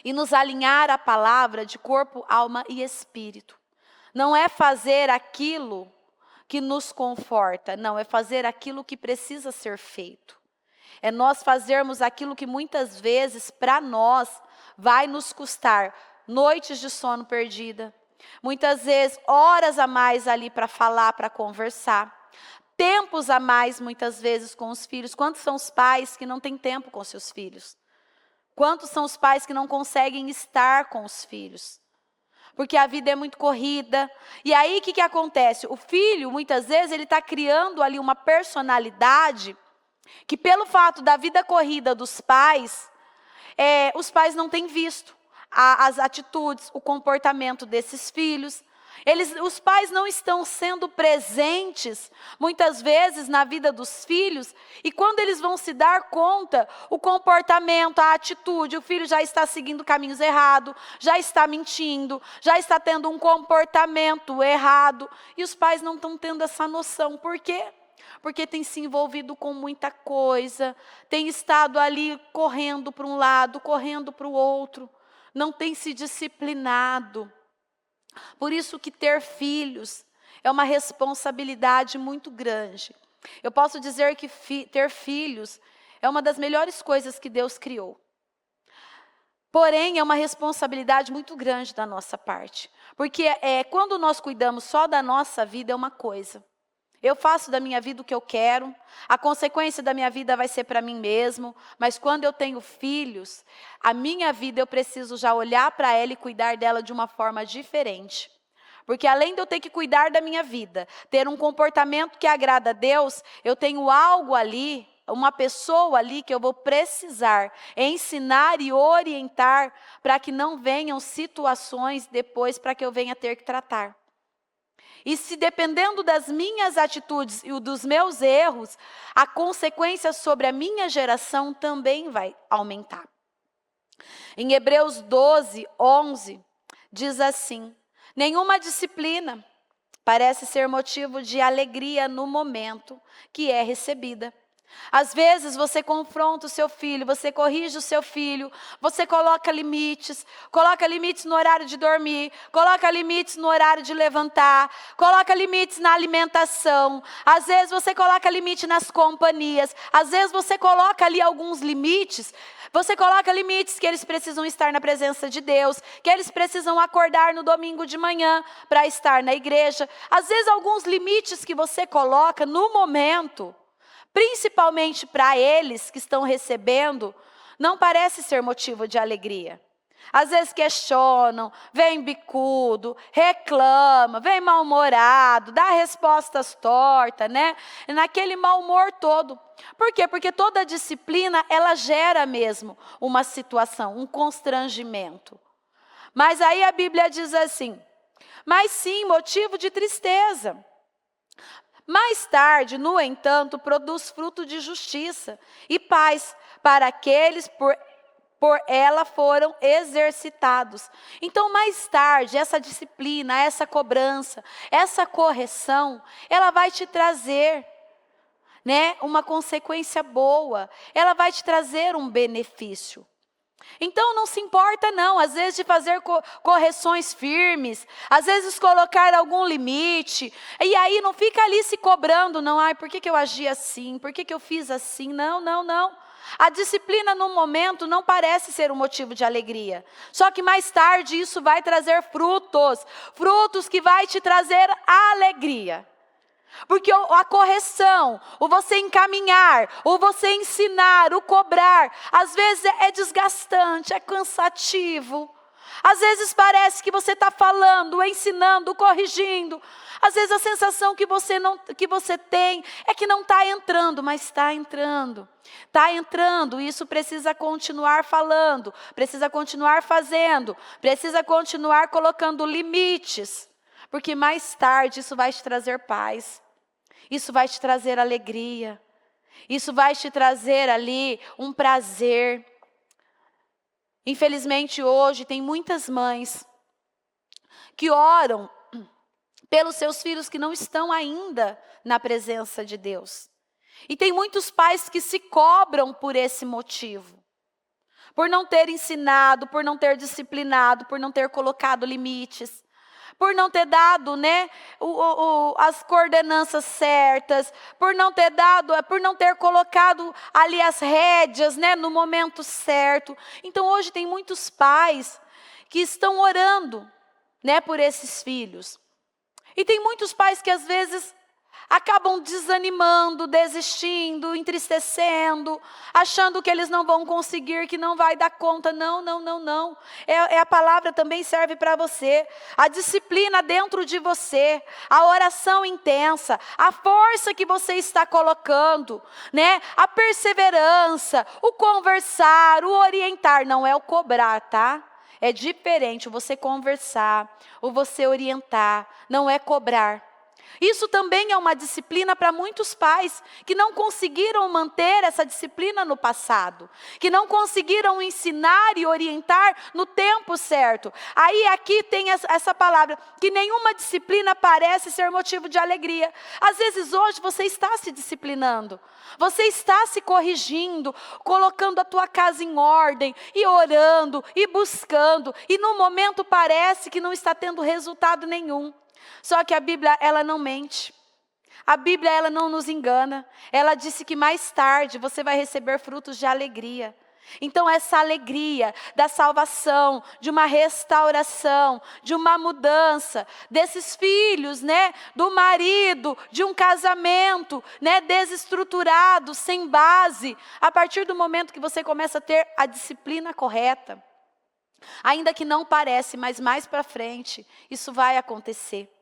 e nos alinhar à palavra de corpo, alma e espírito. Não é fazer aquilo que nos conforta, não, é fazer aquilo que precisa ser feito. É nós fazermos aquilo que muitas vezes para nós vai nos custar noites de sono perdida, muitas vezes horas a mais ali para falar, para conversar, tempos a mais muitas vezes com os filhos. Quantos são os pais que não têm tempo com seus filhos? Quantos são os pais que não conseguem estar com os filhos? porque a vida é muito corrida. E aí o que acontece? O filho, muitas vezes, ele está criando ali uma personalidade que pelo fato da vida corrida dos pais, os pais não têm visto as atitudes, o comportamento desses filhos. Os pais não estão sendo presentes, muitas vezes, na vida dos filhos, e quando eles vão se dar conta, o comportamento, a atitude, o filho já está seguindo caminhos errados, já está mentindo, já está tendo um comportamento errado, e os pais não estão tendo essa noção. Por quê? Porque tem se envolvido com muita coisa, tem estado ali correndo para um lado, correndo para o outro, não tem se disciplinado. Por isso que ter filhos é uma responsabilidade muito grande. Eu posso dizer que ter filhos é uma das melhores coisas que Deus criou. Porém, é uma responsabilidade muito grande da nossa parte. Porque quando nós cuidamos só da nossa vida é uma coisa. Eu faço da minha vida o que eu quero, a consequência da minha vida vai ser para mim mesmo, mas quando eu tenho filhos, a minha vida eu preciso já olhar para ela e cuidar dela de uma forma diferente. Porque além de eu ter que cuidar da minha vida, ter um comportamento que agrada a Deus, eu tenho algo ali, uma pessoa ali que eu vou precisar ensinar e orientar para que não venham situações depois para que eu venha ter que tratar. E se dependendo das minhas atitudes e dos meus erros, a consequência sobre a minha geração também vai aumentar. Em Hebreus 12, 11, diz assim: nenhuma disciplina parece ser motivo de alegria no momento que é recebida. Às vezes você confronta o seu filho, você corrige o seu filho, você coloca limites no horário de dormir, coloca limites no horário de levantar, coloca limites na alimentação, às vezes você coloca limite nas companhias, às vezes você coloca ali alguns limites, você coloca limites que eles precisam estar na presença de Deus, que eles precisam acordar no domingo de manhã para estar na igreja, às vezes alguns limites que você coloca no momento, principalmente para eles que estão recebendo, não parece ser motivo de alegria. Às vezes questionam, vem bicudo, reclama, vem mal-humorado, dá respostas tortas, né? Naquele mau humor todo. Por quê? Porque toda disciplina, ela gera mesmo uma situação, um constrangimento. Mas aí a Bíblia diz assim, mas sim, motivo de tristeza. Mais tarde, no entanto, produz fruto de justiça e paz para aqueles por ela foram exercitados. Então, mais tarde, essa disciplina, essa cobrança, essa correção, ela vai te trazer, né, uma consequência boa. Ela vai te trazer um benefício. Então não se importa não, às vezes de fazer correções firmes, às vezes colocar algum limite, e aí não fica ali se cobrando, não, por que eu agi assim, por que eu fiz assim, não. A disciplina no momento não parece ser um motivo de alegria, só que mais tarde isso vai trazer frutos que vai te trazer alegria. Porque a correção, o você encaminhar, o você ensinar, o cobrar, às vezes é desgastante, é cansativo. Às vezes parece que você está falando, ensinando, corrigindo. Às vezes a sensação que você tem é que não está entrando, mas está entrando. Está entrando, isso precisa continuar falando, precisa continuar fazendo, precisa continuar colocando limites. Porque mais tarde isso vai te trazer paz. Isso vai te trazer alegria. Isso vai te trazer ali um prazer. Infelizmente hoje tem muitas mães que oram pelos seus filhos que não estão ainda na presença de Deus. E tem muitos pais que se cobram por esse motivo. Por não ter ensinado, por não ter disciplinado, por não ter colocado limites. Por não ter dado, né, as coordenanças certas, por não ter colocado ali as rédeas, né, no momento certo. Então hoje tem muitos pais que estão orando, né, por esses filhos. E tem muitos pais que às vezes acabam desanimando, desistindo, entristecendo, achando que eles não vão conseguir, que não vai dar conta. Não, não, não, não. A palavra também serve para você. A disciplina dentro de você, a oração intensa, a força que você está colocando, né? A perseverança, o conversar, o orientar, não é o cobrar, tá? É diferente você conversar, ou você orientar, não é cobrar. Isso também é uma disciplina para muitos pais que não conseguiram manter essa disciplina no passado, que não conseguiram ensinar e orientar no tempo certo. Aí aqui tem essa palavra, que nenhuma disciplina parece ser motivo de alegria. Às vezes hoje você está se disciplinando, você está se corrigindo, colocando a tua casa em ordem, e orando, e buscando, e no momento parece que não está tendo resultado nenhum. Só que a Bíblia, ela não mente. A Bíblia, ela não nos engana. Ela disse que mais tarde você vai receber frutos de alegria. Então essa alegria da salvação, de uma restauração, de uma mudança, desses filhos, né, do marido, de um casamento, né, desestruturado, sem base, a partir do momento que você começa a ter a disciplina correta, ainda que não parece, mas mais para frente, isso vai acontecer.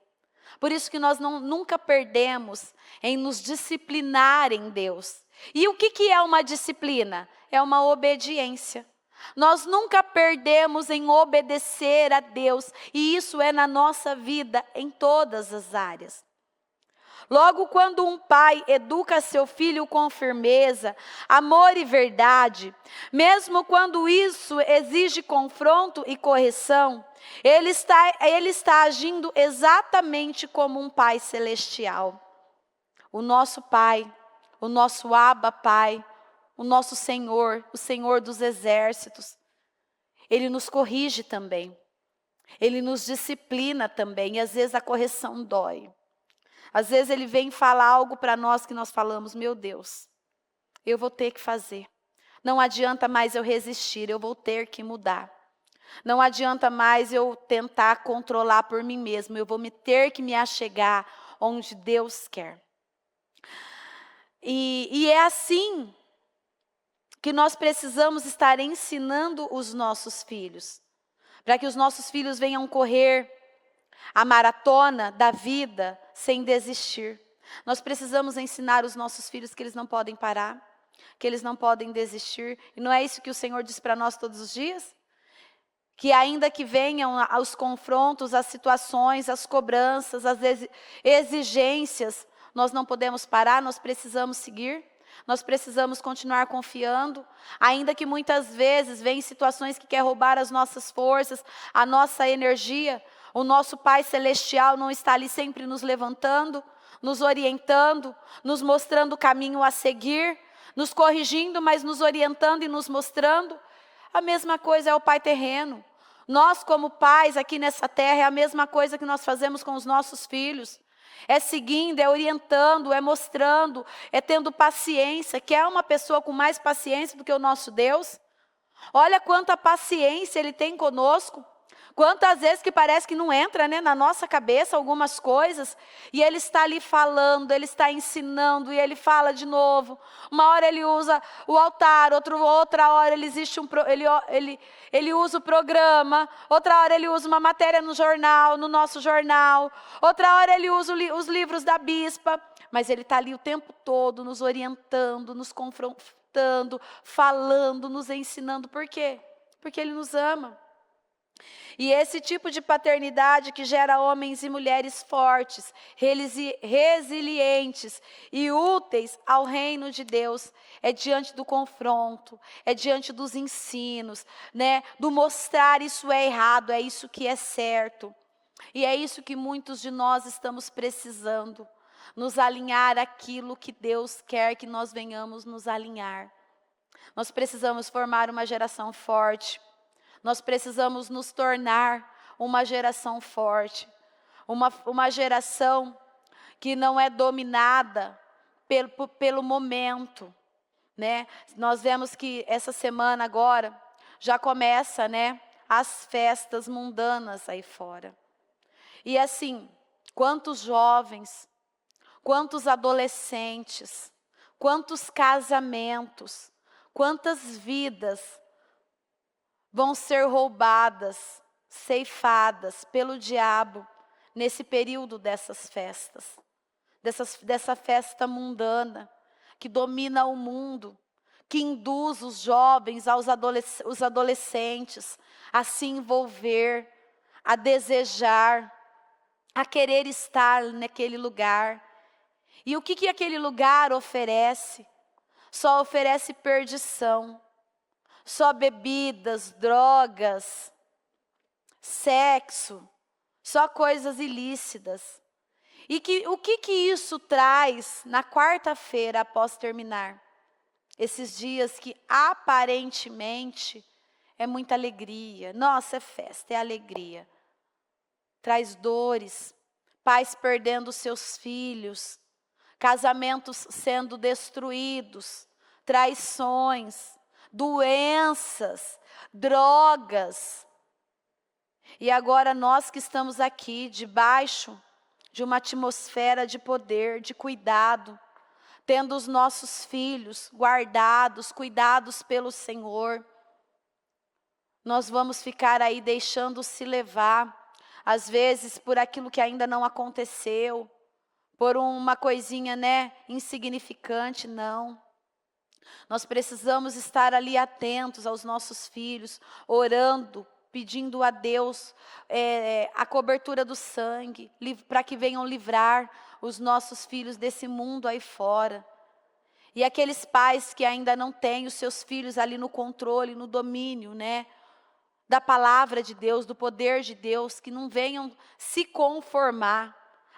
Por isso que nós nunca perdemos em nos disciplinar em Deus. E o que é uma disciplina? É uma obediência. Nós nunca perdemos em obedecer a Deus. E isso é na nossa vida, em todas as áreas. Logo, quando um pai educa seu filho com firmeza, amor e verdade, mesmo quando isso exige confronto e correção, ele está agindo exatamente como um pai celestial. O nosso pai, o nosso Abba Pai, o nosso Senhor, o Senhor dos exércitos, Ele nos corrige também. Ele nos disciplina também, e às vezes a correção dói. Às vezes Ele vem falar algo para nós que nós falamos, meu Deus, eu vou ter que fazer. Não adianta mais eu resistir, eu vou ter que mudar. Não adianta mais eu tentar controlar por mim mesmo, eu vou ter que me achegar onde Deus quer. E é assim que nós precisamos estar ensinando os nossos filhos, para que os nossos filhos venham correr a maratona da vida sem desistir. Nós precisamos ensinar os nossos filhos que eles não podem parar, que eles não podem desistir. E não é isso que o Senhor diz para nós todos os dias? Que ainda que venham os confrontos, as situações, as cobranças, as exigências, nós não podemos parar, nós precisamos seguir. Nós precisamos continuar confiando, ainda que muitas vezes venham situações que querem roubar as nossas forças, a nossa energia. O nosso Pai Celestial não está ali sempre nos levantando, nos orientando, nos mostrando o caminho a seguir, nos corrigindo, mas nos orientando e nos mostrando. A mesma coisa é o Pai terreno. Nós, como pais aqui nessa terra, é a mesma coisa que nós fazemos com os nossos filhos. É seguindo, é orientando, é mostrando, é tendo paciência. Quer uma pessoa com mais paciência do que o nosso Deus? Olha quanta paciência Ele tem conosco. Quantas vezes que parece que não entra, né, na nossa cabeça algumas coisas, e Ele está ali falando, Ele está ensinando, e Ele fala de novo. Uma hora Ele usa o altar, outra hora Ele usa o programa, outra hora Ele usa uma matéria no jornal, no nosso jornal, outra hora Ele usa os livros da bispa, mas Ele está ali o tempo todo nos orientando, nos confrontando, falando, nos ensinando. Por quê? Porque Ele nos ama. E esse tipo de paternidade que gera homens e mulheres fortes, resilientes e úteis ao reino de Deus, é diante do confronto, é diante dos ensinos, né? Do mostrar isso é errado, é isso que é certo. E é isso que muitos de nós estamos precisando, nos alinhar àquilo que Deus quer que nós venhamos nos alinhar. Nós precisamos formar uma geração forte. Nós precisamos nos tornar uma geração forte, uma geração que não é dominada pelo momento, né? Nós vemos que essa semana agora já começa, né, as festas mundanas aí fora. E assim, quantos jovens, quantos adolescentes, quantos casamentos, quantas vidas vão ser roubadas, ceifadas pelo diabo nesse período dessas festas, dessa festa mundana que domina o mundo, que induz os jovens, os adolescentes a se envolver, a desejar, a querer estar naquele lugar. E o que aquele lugar oferece? Só oferece perdição, só bebidas, drogas, sexo, só coisas ilícitas. E o que isso traz na quarta-feira após terminar? Esses dias que aparentemente é muita alegria. Nossa, é festa, é alegria. Traz dores, pais perdendo seus filhos, casamentos sendo destruídos, traições, doenças, drogas. E agora nós que estamos aqui debaixo de uma atmosfera de poder, de cuidado, tendo os nossos filhos guardados, cuidados pelo Senhor, nós vamos ficar aí deixando-se levar, às vezes por aquilo que ainda não aconteceu, por uma coisinha, insignificante, não. Nós precisamos estar ali atentos aos nossos filhos, orando, pedindo a Deus a cobertura do sangue, para que venham livrar os nossos filhos desse mundo aí fora. E aqueles pais que ainda não têm os seus filhos ali no controle, no domínio, da palavra de Deus, do poder de Deus, que não venham se conformar,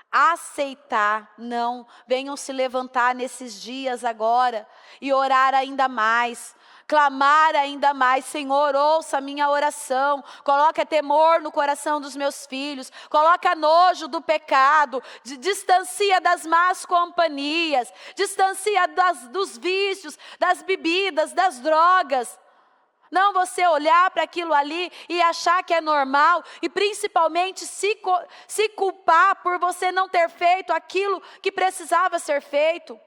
aceitar, não, venham se levantar nesses dias agora e orar ainda mais, clamar ainda mais. Senhor, ouça a minha oração, coloca temor no coração dos meus filhos, coloca nojo do pecado, distancia das más companhias, distancia dos vícios, das bebidas, das drogas. Não você olhar para aquilo ali e achar que é normal e principalmente se culpar por você não ter feito aquilo que precisava ser feito.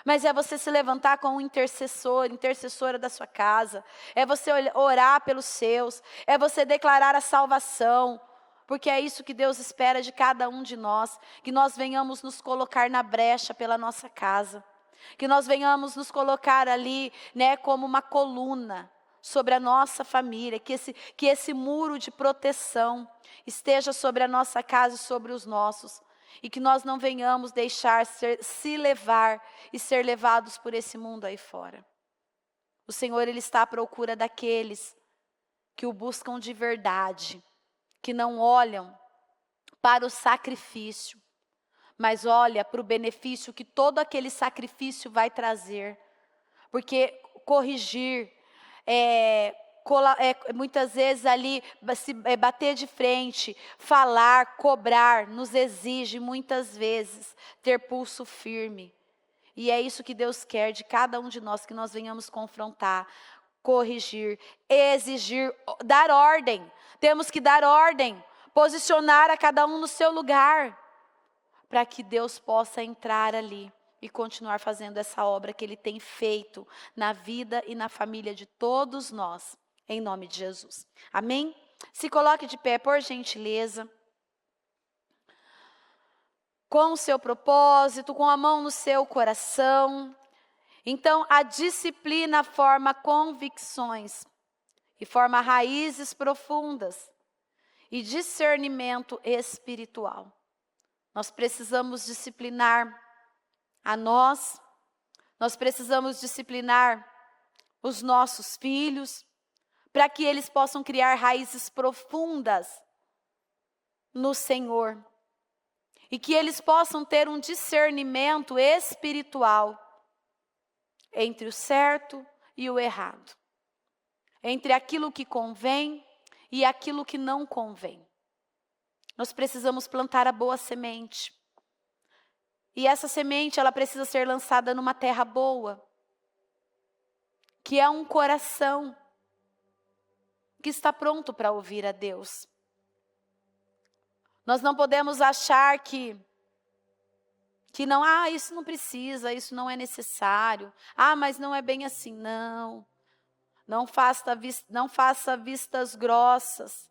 Mas é você se levantar como um intercessor, intercessora da sua casa. É você orar pelos seus. É você declarar a salvação. Porque é isso que Deus espera de cada um de nós. Que nós venhamos nos colocar na brecha pela nossa casa. Que nós venhamos nos colocar ali, como uma coluna sobre a nossa família, que esse muro de proteção esteja sobre a nossa casa e sobre os nossos, e que nós não venhamos deixar se levar e ser levados por esse mundo aí fora. O Senhor, Ele está à procura daqueles que o buscam de verdade, que não olham para o sacrifício, mas olha para o benefício que todo aquele sacrifício vai trazer, porque corrigir, muitas vezes ali bater de frente, falar, cobrar, nos exige muitas vezes ter pulso firme. E é isso que Deus quer de cada um de nós, que nós venhamos confrontar, corrigir, exigir, dar ordem. Temos que dar ordem, posicionar a cada um no seu lugar, para que Deus possa entrar ali e continuar fazendo essa obra que Ele tem feito na vida e na família de todos nós, em nome de Jesus. Amém? Se coloque de pé, por gentileza. Com o seu propósito, com a mão no seu coração. Então, a disciplina forma convicções e forma raízes profundas e discernimento espiritual. Nós precisamos disciplinar a nós precisamos disciplinar os nossos filhos, para que eles possam criar raízes profundas no Senhor. E que eles possam ter um discernimento espiritual entre o certo e o errado. Entre aquilo que convém e aquilo que não convém. Nós precisamos plantar a boa semente. E essa semente, ela precisa ser lançada numa terra boa, que é um coração que está pronto para ouvir a Deus. Nós não podemos achar que Que não, isso não precisa, isso não é necessário. Mas não é bem assim, não. Não faça vistas grossas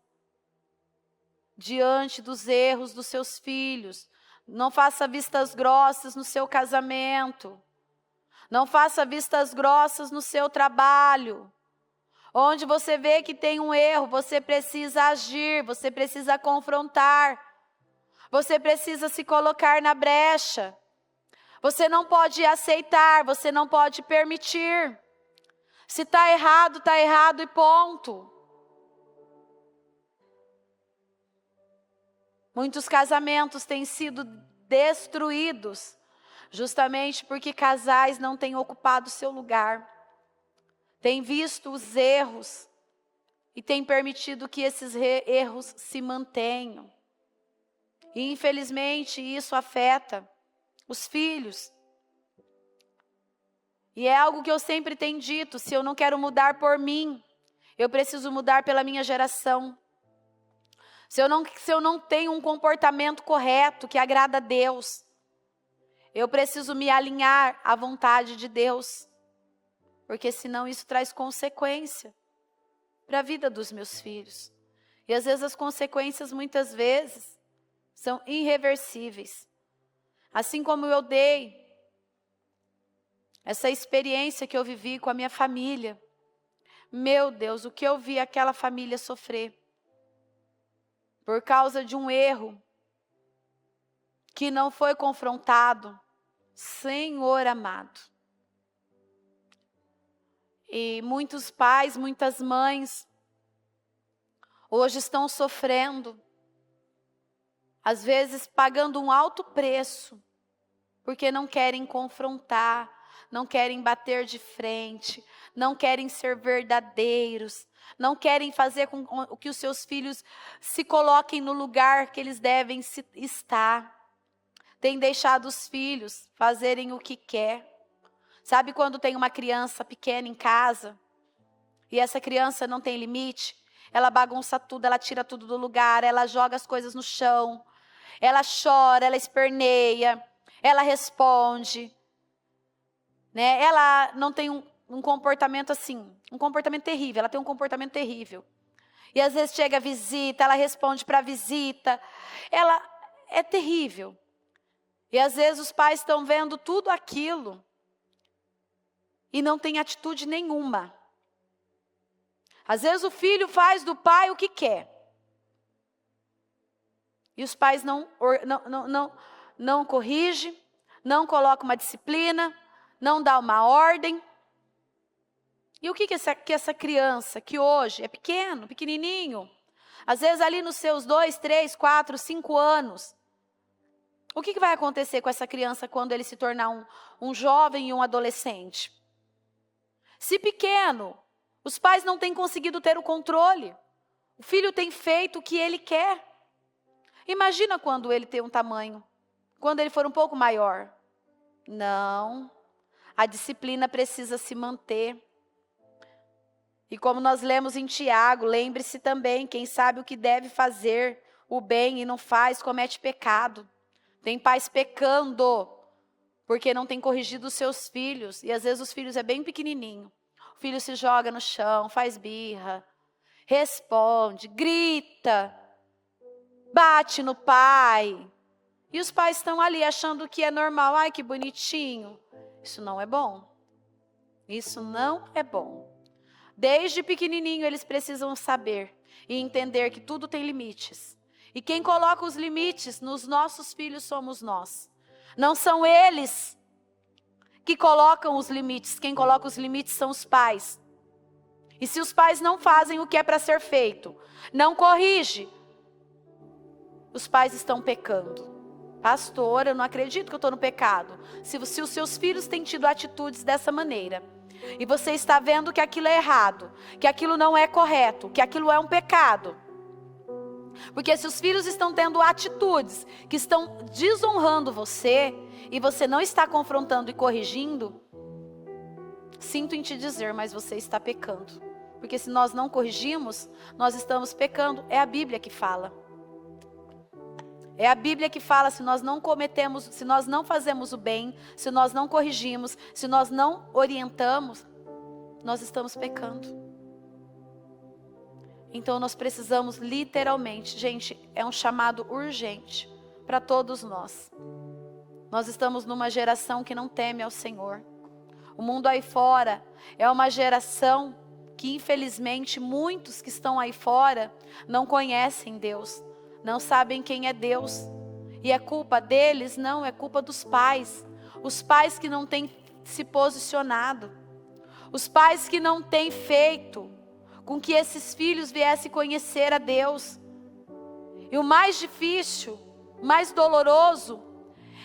diante dos erros dos seus filhos. Não faça vistas grossas no seu casamento. Não faça vistas grossas no seu trabalho. Onde você vê que tem um erro, você precisa agir, você precisa confrontar. Você precisa se colocar na brecha. Você não pode aceitar, você não pode permitir. Se está errado e ponto. Muitos casamentos têm sido destruídos justamente porque casais não têm ocupado o seu lugar. Têm visto os erros e têm permitido que esses erros se mantenham. E infelizmente isso afeta os filhos. E é algo que eu sempre tenho dito, se eu não quero mudar por mim, eu preciso mudar pela minha geração. Se eu não tenho um comportamento correto que agrada a Deus, eu preciso me alinhar à vontade de Deus. Porque senão isso traz consequência para a vida dos meus filhos. E às vezes as consequências muitas vezes são irreversíveis. Assim como eu dei essa experiência que eu vivi com a minha família. Meu Deus, o que eu vi aquela família sofrer. Por causa de um erro que não foi confrontado. Senhor amado. E muitos pais, muitas mães, hoje estão sofrendo. Às vezes pagando um alto preço. Porque não querem confrontar. Não querem bater de frente. Não querem ser verdadeiros. Não querem fazer com que os seus filhos se coloquem no lugar que eles devem estar. Tem deixado os filhos fazerem o que quer. Sabe quando tem uma criança pequena em casa? E essa criança não tem limite? Ela bagunça tudo, ela tira tudo do lugar, ela joga as coisas no chão. Ela chora, ela esperneia, ela responde. Né? Ela não tem um comportamento assim, um comportamento terrível, ela tem um comportamento terrível. E às vezes chega a visita, ela responde para a visita, ela é terrível. E às vezes os pais estão vendo tudo aquilo e não tem atitude nenhuma. Às vezes o filho faz do pai o que quer. E os pais não corrigem, não colocam uma disciplina, não dá uma ordem. E o que essa criança, que hoje é pequenininho, às vezes ali nos seus 2, 3, 4, 5 anos, o que vai acontecer com essa criança quando ele se tornar um jovem e um adolescente? Se pequeno, os pais não têm conseguido ter o controle. O filho tem feito o que ele quer. Imagina quando ele tem um tamanho, quando ele for um pouco maior. Não, a disciplina precisa se manter. E como nós lemos em Tiago, lembre-se também, quem sabe o que deve fazer o bem e não faz, comete pecado. Tem pais pecando, porque não tem corrigido os seus filhos. E às vezes os filhos é bem pequenininho. O filho se joga no chão, faz birra, responde, grita, bate no pai. E os pais estão ali achando que é normal. Ai, que bonitinho. Isso não é bom. Isso não é bom. Desde pequenininho eles precisam saber e entender que tudo tem limites. E quem coloca os limites nos nossos filhos somos nós. Não são eles que colocam os limites. Quem coloca os limites são os pais. E se os pais não fazem o que é para ser feito, não corrige, os pais estão pecando. Pastor, eu não acredito que eu estou no pecado. Se os seus filhos têm tido atitudes dessa maneira, e você está vendo que aquilo é errado, que aquilo não é correto, que aquilo é um pecado. Porque se os filhos estão tendo atitudes que estão desonrando você, e você não está confrontando e corrigindo, sinto em te dizer, mas você está pecando. Porque se nós não corrigimos, nós estamos pecando. É a Bíblia que fala. É a Bíblia que fala, se nós não cometemos, se nós não fazemos o bem, se nós não corrigimos, se nós não orientamos, nós estamos pecando. Então nós precisamos literalmente, gente, é um chamado urgente para todos nós. Nós estamos numa geração que não teme ao Senhor. O mundo aí fora é uma geração que infelizmente muitos que estão aí fora não conhecem Deus. Não sabem quem é Deus. E é culpa deles? Não, é culpa dos pais. Os pais que não têm se posicionado. Os pais que não têm feito com que esses filhos viessem conhecer a Deus. E o mais difícil, mais doloroso,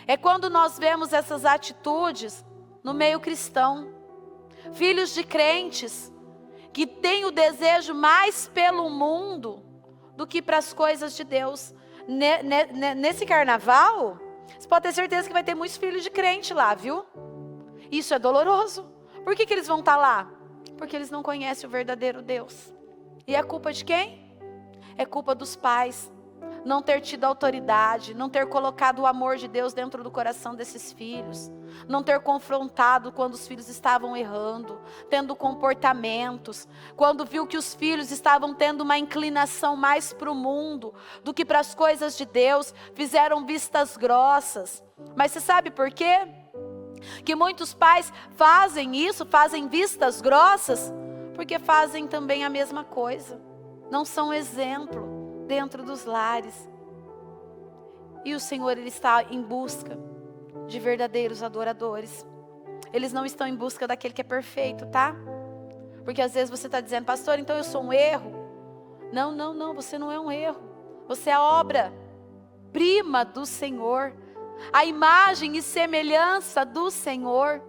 é quando nós vemos essas atitudes no meio cristão. Filhos de crentes que têm o desejo mais pelo mundo do que para as coisas de Deus. Nesse carnaval, você pode ter certeza que vai ter muitos filhos de crente lá, viu? Isso é doloroso. Por que eles vão estar lá? Porque eles não conhecem o verdadeiro Deus. E é culpa de quem? É culpa dos pais. Não ter tido autoridade, não ter colocado o amor de Deus dentro do coração desses filhos, não ter confrontado quando os filhos estavam errando, tendo comportamentos, quando viu que os filhos estavam tendo uma inclinação mais para o mundo do que para as coisas de Deus, fizeram vistas grossas. Mas você sabe por quê? Que muitos pais fazem isso, fazem vistas grossas, porque fazem também a mesma coisa, não são exemplo dentro dos lares. E o Senhor, Ele está em busca de verdadeiros adoradores. Eles não estão em busca daquele que é perfeito, tá? Porque às vezes você está dizendo, pastor, então eu sou um erro. Não, você não é um erro. Você é a obra-prima do Senhor. A imagem e semelhança do Senhor.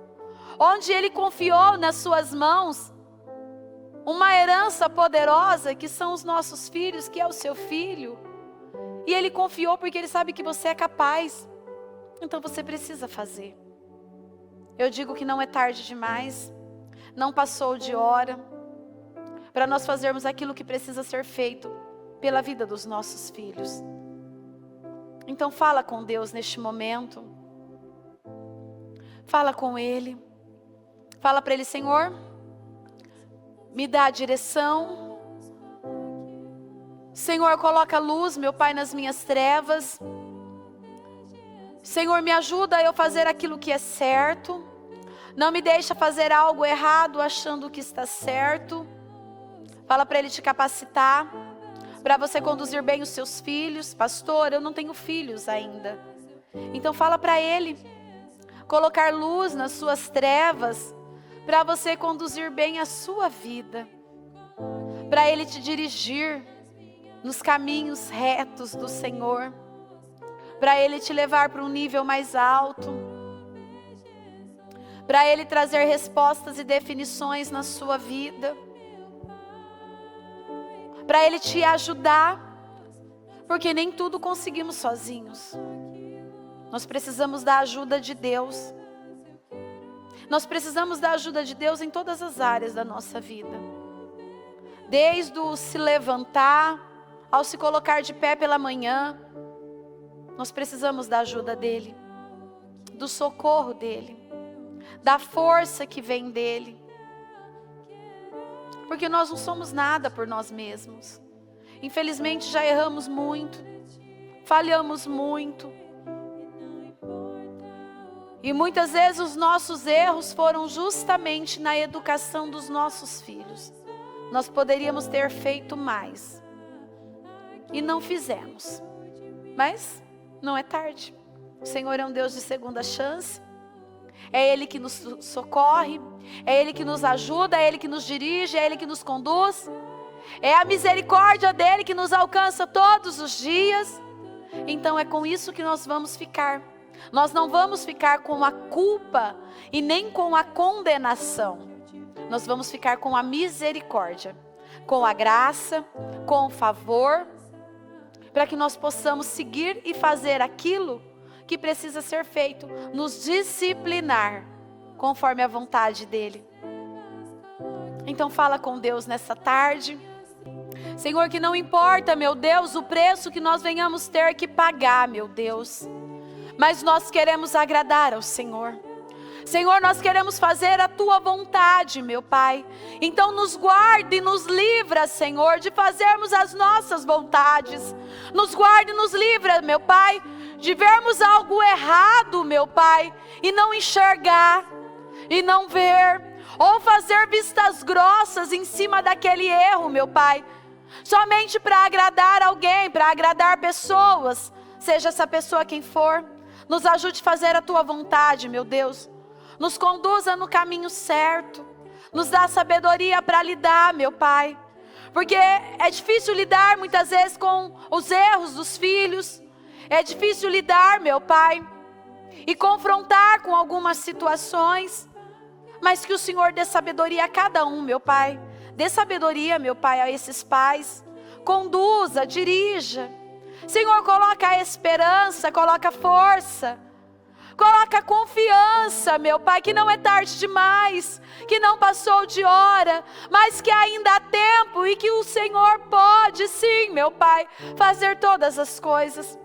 Onde Ele confiou nas suas mãos uma herança poderosa, que são os nossos filhos, que é o seu filho. E Ele confiou porque Ele sabe que você é capaz. Então você precisa fazer. Eu digo que não é tarde demais. Não passou de hora para nós fazermos aquilo que precisa ser feito pela vida dos nossos filhos. Então fala com Deus neste momento. Fala com Ele. Fala para Ele, Senhor, me dá a direção. Senhor, coloca luz, meu Pai, nas minhas trevas. Senhor, me ajuda a eu fazer aquilo que é certo. Não me deixa fazer algo errado achando que está certo. Fala para Ele te capacitar, para você conduzir bem os seus filhos. Pastor, eu não tenho filhos ainda. Então fala para Ele colocar luz nas suas trevas, para você conduzir bem a sua vida, para Ele te dirigir nos caminhos retos do Senhor, para Ele te levar para um nível mais alto, para Ele trazer respostas e definições na sua vida, para Ele te ajudar, porque nem tudo conseguimos sozinhos. Nós precisamos da ajuda de Deus. Nós precisamos da ajuda de Deus em todas as áreas da nossa vida. Desde o se levantar, ao se colocar de pé pela manhã, nós precisamos da ajuda dEle, do socorro dEle, da força que vem dEle. Porque nós não somos nada por nós mesmos. Infelizmente já erramos muito, falhamos muito. E muitas vezes os nossos erros foram justamente na educação dos nossos filhos. Nós poderíamos ter feito mais. E não fizemos. Mas não é tarde. O Senhor é um Deus de segunda chance. É Ele que nos socorre. É Ele que nos ajuda. É Ele que nos dirige. É Ele que nos conduz. É a misericórdia dEle que nos alcança todos os dias. Então é com isso que nós vamos ficar. Nós não vamos ficar com a culpa e nem com a condenação. Nós vamos ficar com a misericórdia, com a graça, com o favor, para que nós possamos seguir e fazer aquilo que precisa ser feito, nos disciplinar conforme a vontade dEle. Então fala com Deus nessa tarde, Senhor, que não importa, meu Deus, o preço que nós venhamos ter que pagar, meu Deus, mas nós queremos agradar ao Senhor. Senhor, nós queremos fazer a Tua vontade, meu Pai. Então nos guarde e nos livra, Senhor, de fazermos as nossas vontades. Nos guarde e nos livra, meu Pai, de vermos algo errado, meu Pai, e não enxergar, e não ver, ou fazer vistas grossas em cima daquele erro, meu Pai, somente para agradar alguém, para agradar pessoas, seja essa pessoa quem for. Nos ajude a fazer a Tua vontade, meu Deus. Nos conduza no caminho certo. Nos dá sabedoria para lidar, meu Pai. Porque é difícil lidar muitas vezes com os erros dos filhos. É difícil lidar, meu Pai, e confrontar com algumas situações. Mas que o Senhor dê sabedoria a cada um, meu Pai. Dê sabedoria, meu Pai, a esses pais. Conduza, dirija. Senhor, coloca a esperança, coloca a força. Coloca a confiança, meu Pai, que não é tarde demais, que não passou de hora, mas que ainda há tempo e que o Senhor pode, sim, meu Pai, fazer todas as coisas.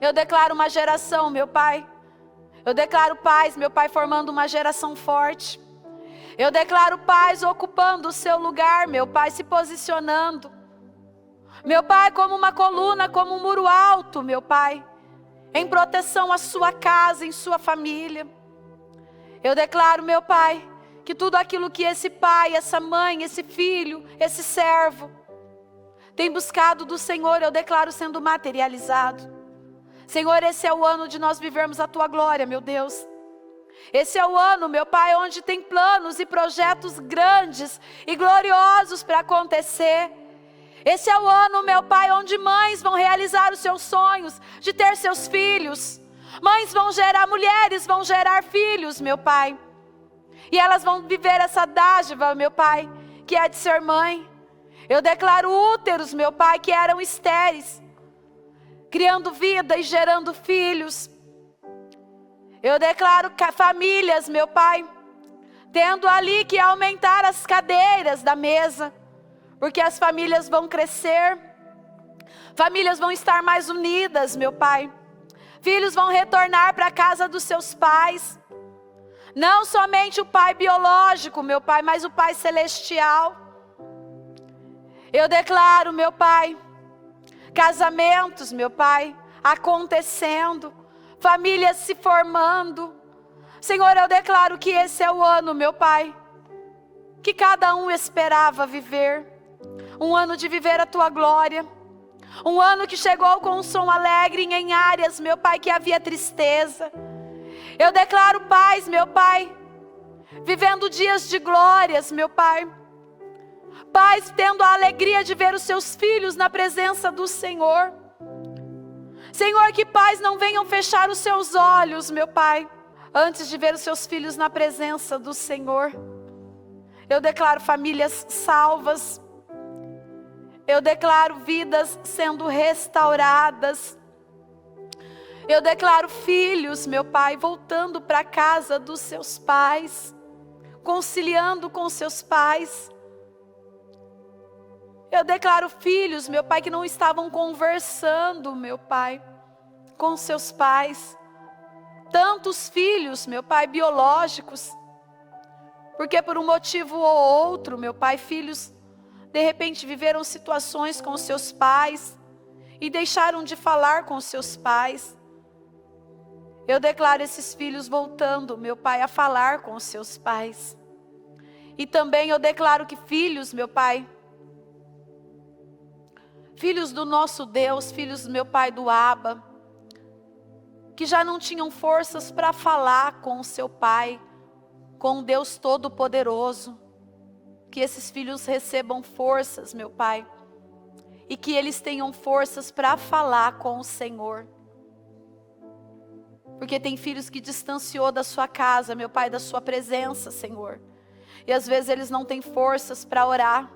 Eu declaro uma geração, meu Pai. Eu declaro pais, meu Pai, formando uma geração forte. Eu declaro pais ocupando o seu lugar, meu Pai, se posicionando. Meu Pai, como uma coluna, como um muro alto, meu Pai, em proteção à sua casa, em sua família. Eu declaro, meu Pai, que tudo aquilo que esse pai, essa mãe, esse filho, esse servo tem buscado do Senhor, eu declaro sendo materializado. Senhor, esse é o ano de nós vivermos a Tua glória, meu Deus. Esse é o ano, meu Pai, onde tem planos e projetos grandes e gloriosos para acontecer. Esse é o ano, meu Pai, onde mães vão realizar os seus sonhos de ter seus filhos. Mães vão gerar, mulheres vão gerar filhos, meu Pai. E elas vão viver essa dádiva, meu Pai, que é de ser mãe. Eu declaro úteros, meu Pai, que eram estéreis, criando vida e gerando filhos. Eu declaro famílias, meu Pai, tendo ali que aumentar as cadeiras da mesa, porque as famílias vão crescer, famílias vão estar mais unidas, meu Pai. Filhos vão retornar para a casa dos seus pais, não somente o pai biológico, meu Pai, mas o Pai celestial. Eu declaro, meu Pai, casamentos, meu Pai, acontecendo, famílias se formando. Senhor, eu declaro que esse é o ano, meu Pai, que cada um esperava viver. Um ano de viver a Tua glória. Um ano que chegou com um som alegre em áreas, meu Pai, que havia tristeza. Eu declaro paz, meu Pai, vivendo dias de glórias, meu Pai. Pais tendo a alegria de ver os seus filhos na presença do Senhor. Senhor, que pais não venham fechar os seus olhos, meu Pai, antes de ver os seus filhos na presença do Senhor. Eu declaro famílias salvas. Eu declaro vidas sendo restauradas. Eu declaro filhos, meu Pai, voltando para a casa dos seus pais, conciliando com seus pais. Eu declaro filhos, meu Pai, que não estavam conversando, meu Pai, com seus pais. Tantos filhos, meu Pai, biológicos, porque por um motivo ou outro, meu Pai, filhos de repente viveram situações com os seus pais e deixaram de falar com os seus pais. Eu declaro esses filhos voltando, meu Pai, a falar com os seus pais. E também eu declaro que filhos, meu Pai, filhos do nosso Deus, filhos, meu Pai, do Abba, que já não tinham forças para falar com o seu Pai, com o Deus Todo-Poderoso. Que esses filhos recebam forças, meu Pai, e que eles tenham forças para falar com o Senhor. Porque tem filhos que distanciou da sua casa, meu Pai, da sua presença, Senhor. E às vezes eles não têm forças para orar,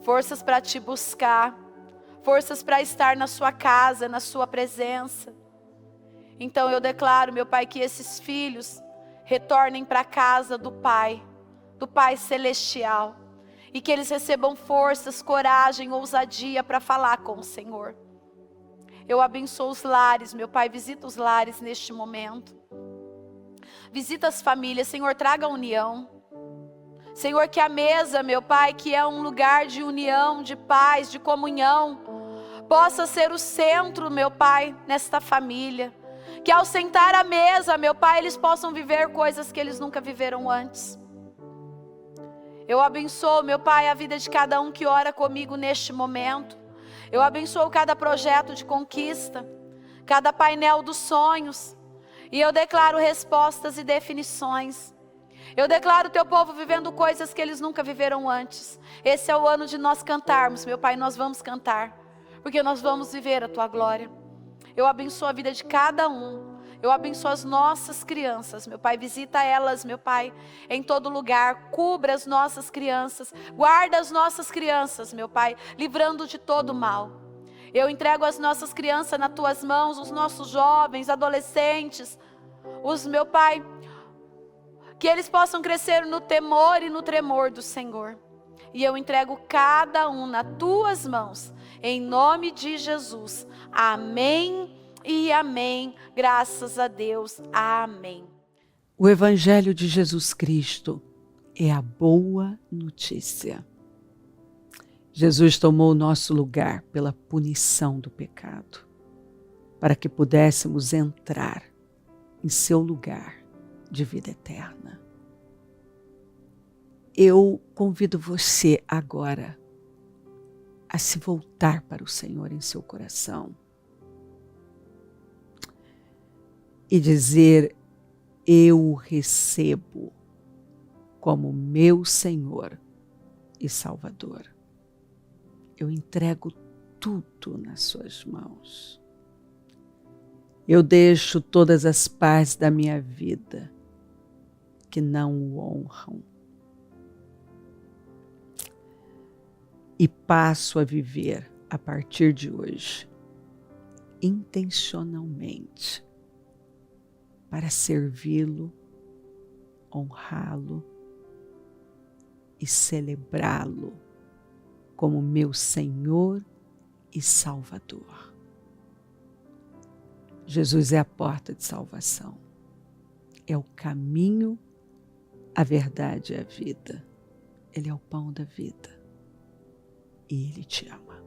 forças para te buscar, forças para estar na sua casa, na sua presença. Então eu declaro, meu Pai, que esses filhos retornem para a casa do Pai Celestial. e que eles recebam forças, coragem, ousadia para falar com o Senhor. Eu abençoo os lares, meu Pai, visita os lares neste momento. Visita as famílias, Senhor, traga união. Senhor, que a mesa, meu Pai, que é um lugar de união, de paz, de comunhão, possa ser o centro, meu Pai, nesta família. Que ao sentar à mesa, meu Pai, eles possam viver coisas que eles nunca viveram antes. Eu abençoo, meu Pai, a vida de cada um que ora comigo neste momento. Eu abençoo cada projeto de conquista, cada painel dos sonhos. E eu declaro respostas e definições. Eu declaro o teu povo vivendo coisas que eles nunca viveram antes. Esse é o ano de nós cantarmos, meu Pai, nós vamos cantar, porque nós vamos viver a tua glória. Eu abençoo a vida de cada um. Eu abençoo as nossas crianças, meu Pai, visita elas, meu Pai, em todo lugar, cubra as nossas crianças, guarda as nossas crianças, meu Pai, livrando de todo mal. Eu entrego as nossas crianças nas tuas mãos, os nossos jovens, adolescentes, meu Pai, que eles possam crescer no temor e no tremor do Senhor. E eu entrego cada um nas tuas mãos, em nome de Jesus. Amém e amém. Graças a Deus. Amém. O Evangelho de Jesus Cristo é a boa notícia. Jesus tomou o nosso lugar pela punição do pecado, para que pudéssemos entrar em seu lugar de vida eterna. Eu convido você agora a se voltar para o Senhor em seu coração e dizer: eu o recebo como meu Senhor e Salvador. Eu entrego tudo nas suas mãos. Eu deixo todas as partes da minha vida que não o honram e passo a viver a partir de hoje intencionalmente para servi-lo, honrá-lo e celebrá-lo como meu Senhor e Salvador. Jesus é a porta de salvação, é o caminho, a verdade e a vida. Ele é o pão da vida e Ele te ama.